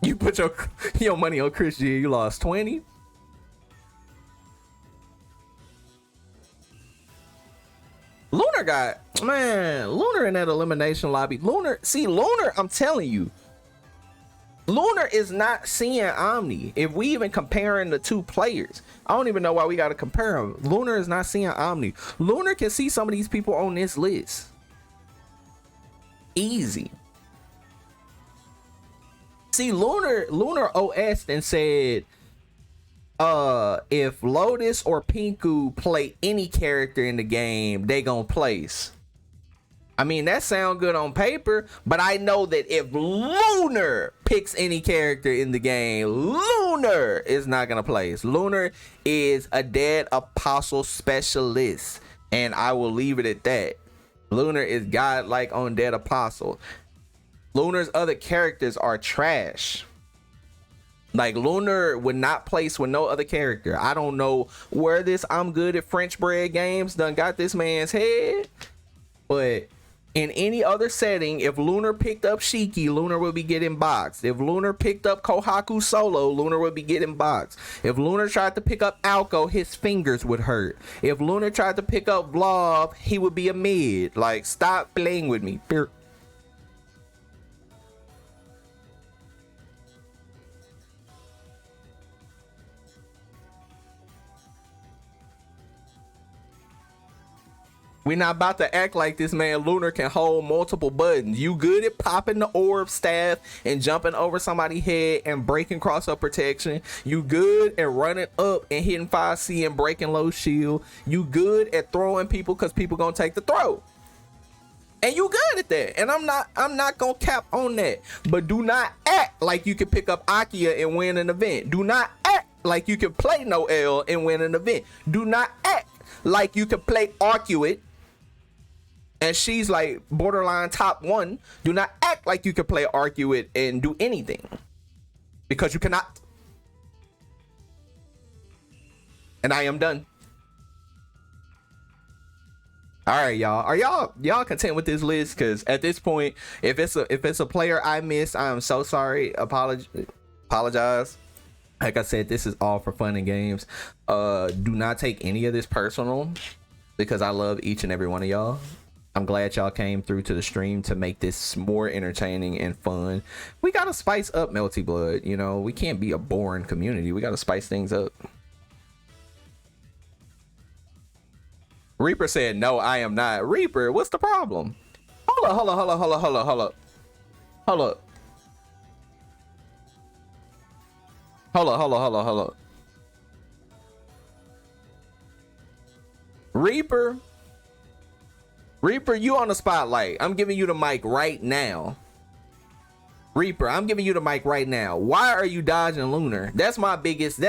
You put your money on Chris G, you lost 20. Lunar in that elimination lobby. Lunar, I'm telling you, Lunar is not seeing Omni. If we even comparing the two players, I don't even know why we got to compare them. Lunar is not seeing Omni. Lunar can see some of these people on this list. Easy. See, Lunar OS and said, if Lotus or Pinku play any character in the game, they gonna place. I mean, that sound good on paper, but I know that if Lunar picks any character in the game, Lunar is not gonna place. Lunar is a dead apostle specialist, and I will leave it at that. Lunar is godlike on dead apostle. Lunar's other characters are trash. Like, Lunar would not place with no other character. I don't know where this I'm good at French bread games done got this man's head, but In any other setting, if Lunar picked up Shiki, Lunar would be getting boxed. If Lunar picked up Kohaku solo, Lunar would be getting boxed. If Lunar tried to pick up Alco, his fingers would hurt. If Lunar tried to pick up Blob, he would be a mid. Like, stop playing with me. We're not about to act like this man Lunar can hold multiple buttons. You good at popping the orb staff and jumping over somebody's head and breaking cross-up protection. You good at running up and hitting 5C and breaking low shield. You good at throwing people because people gonna take the throw. And you good at that. And I'm not gonna cap on that. But do not act like you can pick up Akia and win an event. Do not act like you can play No L and win an event. Do not act like you can play Arcuate and she's like borderline top 1. Do not act like you can play Arcuate and do anything, because you cannot. And I am done. All right, y'all. Are y'all content with this list? Because at this point, if it's a player I missed, I am so sorry. Apologize. Like I said, this is all for fun and games. Do not take any of this personal, because I love each and every one of y'all. I'm glad y'all came through to the stream to make this more entertaining and fun. We gotta spice up Melty Blood. You know, we can't be a boring community. We gotta spice things up. Reaper said, no, I am not. Reaper, what's the problem? Hold up. Reaper, you on the spotlight. I'm giving you the mic right now. Reaper, I'm giving you the mic right now. Why are you dodging Lunar? That's my biggest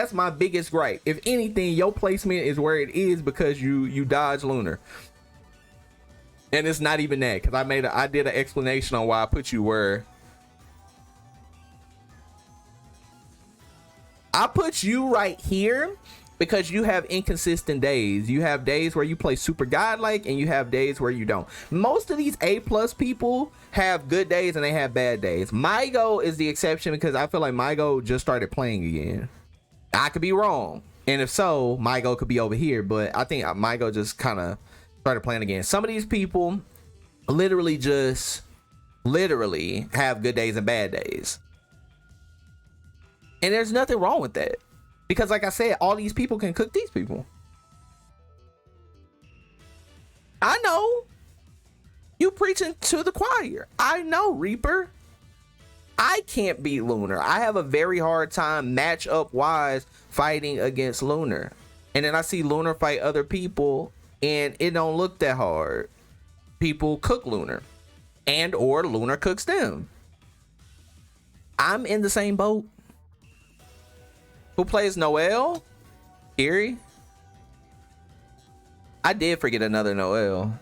gripe. If anything, your placement is where it is because you dodge Lunar. And it's not even that, because I did an explanation on why I put you where. I put you right here because you have inconsistent days. You have days where you play super godlike and you have days where you don't. Most of these A+ people have good days and they have bad days. Mygo is the exception, because I feel like Mygo just started playing again. I could be wrong, and if so, Mygo could be over here, but I think Mygo just kind of started playing again. Some of these people literally have good days and bad days, and there's nothing wrong with that. Because like I said, all these people can cook these people. I know. You preaching to the choir. I know, Reaper. I can't beat Lunar. I have a very hard time matchup wise fighting against Lunar. And then I see Lunar fight other people and it don't look that hard. People cook Lunar. And or Lunar cooks them. I'm in the same boat. Who plays Noel? Kiri? I did forget another Noel.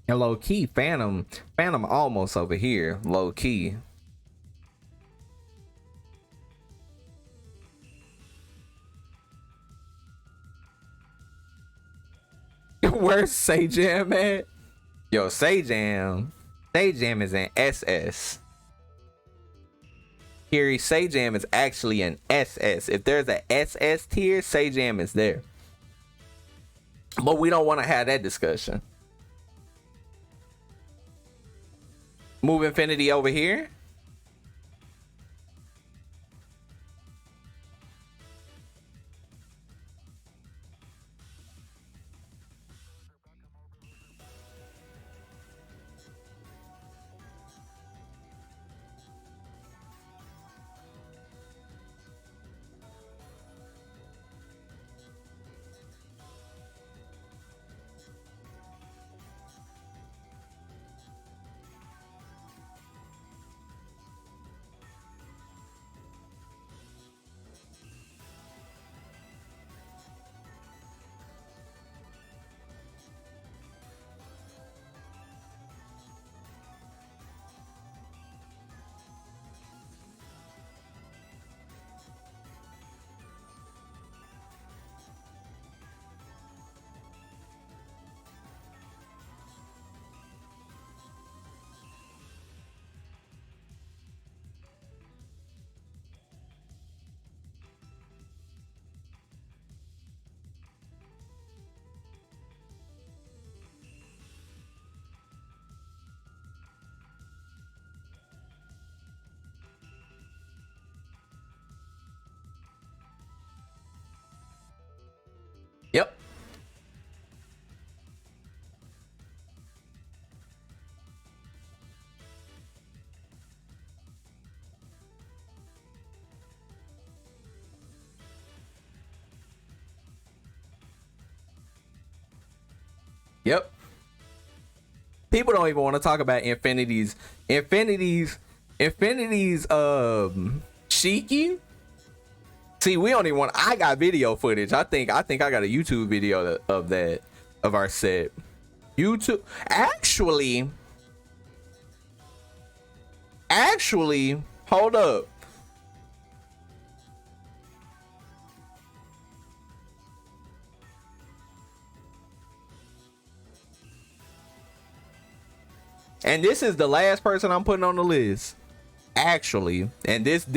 And low key, Phantom almost over here. Low key. Where's Sajam at? Yo, Sajam is an SS. Kiri, Sajam is actually an SS. If there's a SS tier, Sajam is there. But we don't want to have that discussion. Move Infinity over here. Yep. People don't even want to talk about Infinity's Shiki. See, we don't even want. I got video footage. I think I got a YouTube video of that, of our set. YouTube actually, hold up. And this is the last person I'm putting on the list. Actually, and this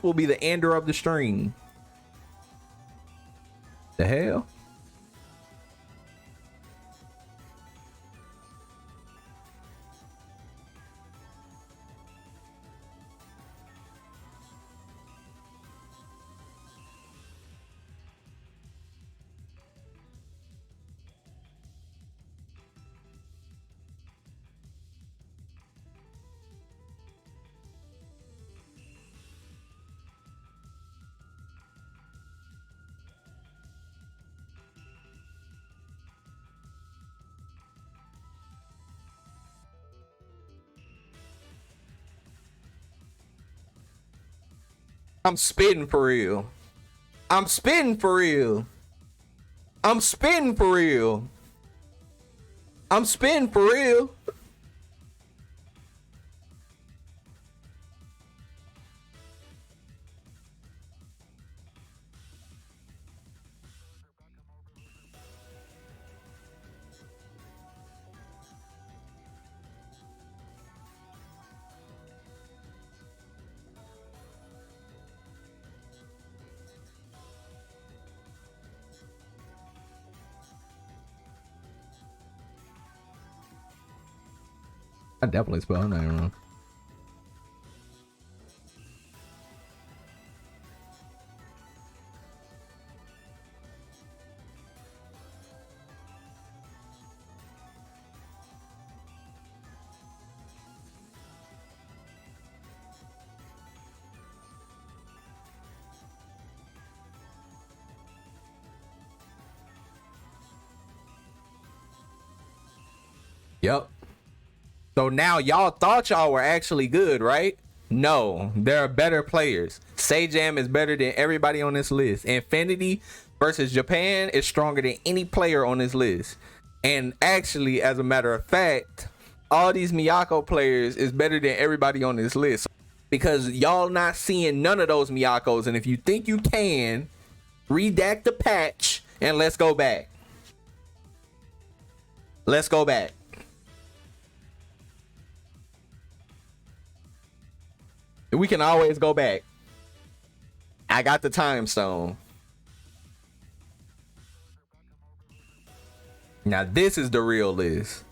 will be the ender of the stream. The hell? I'm spitting for real. I'm spitting for real. I'm spitting for real. I'm spitting for real. I definitely spelled her name wrong. Yep. So now y'all thought y'all were actually good, right? No, there are better players. Sajam is better than everybody on this list. Infinity versus Japan is stronger than any player on this list. And actually, as a matter of fact, all these Miyako players is better than everybody on this list. Because y'all not seeing none of those Miyakos. And if you think you can, redact the patch and let's go back. Let's go back. We can always go back. I got the time stone. Now this is the real list.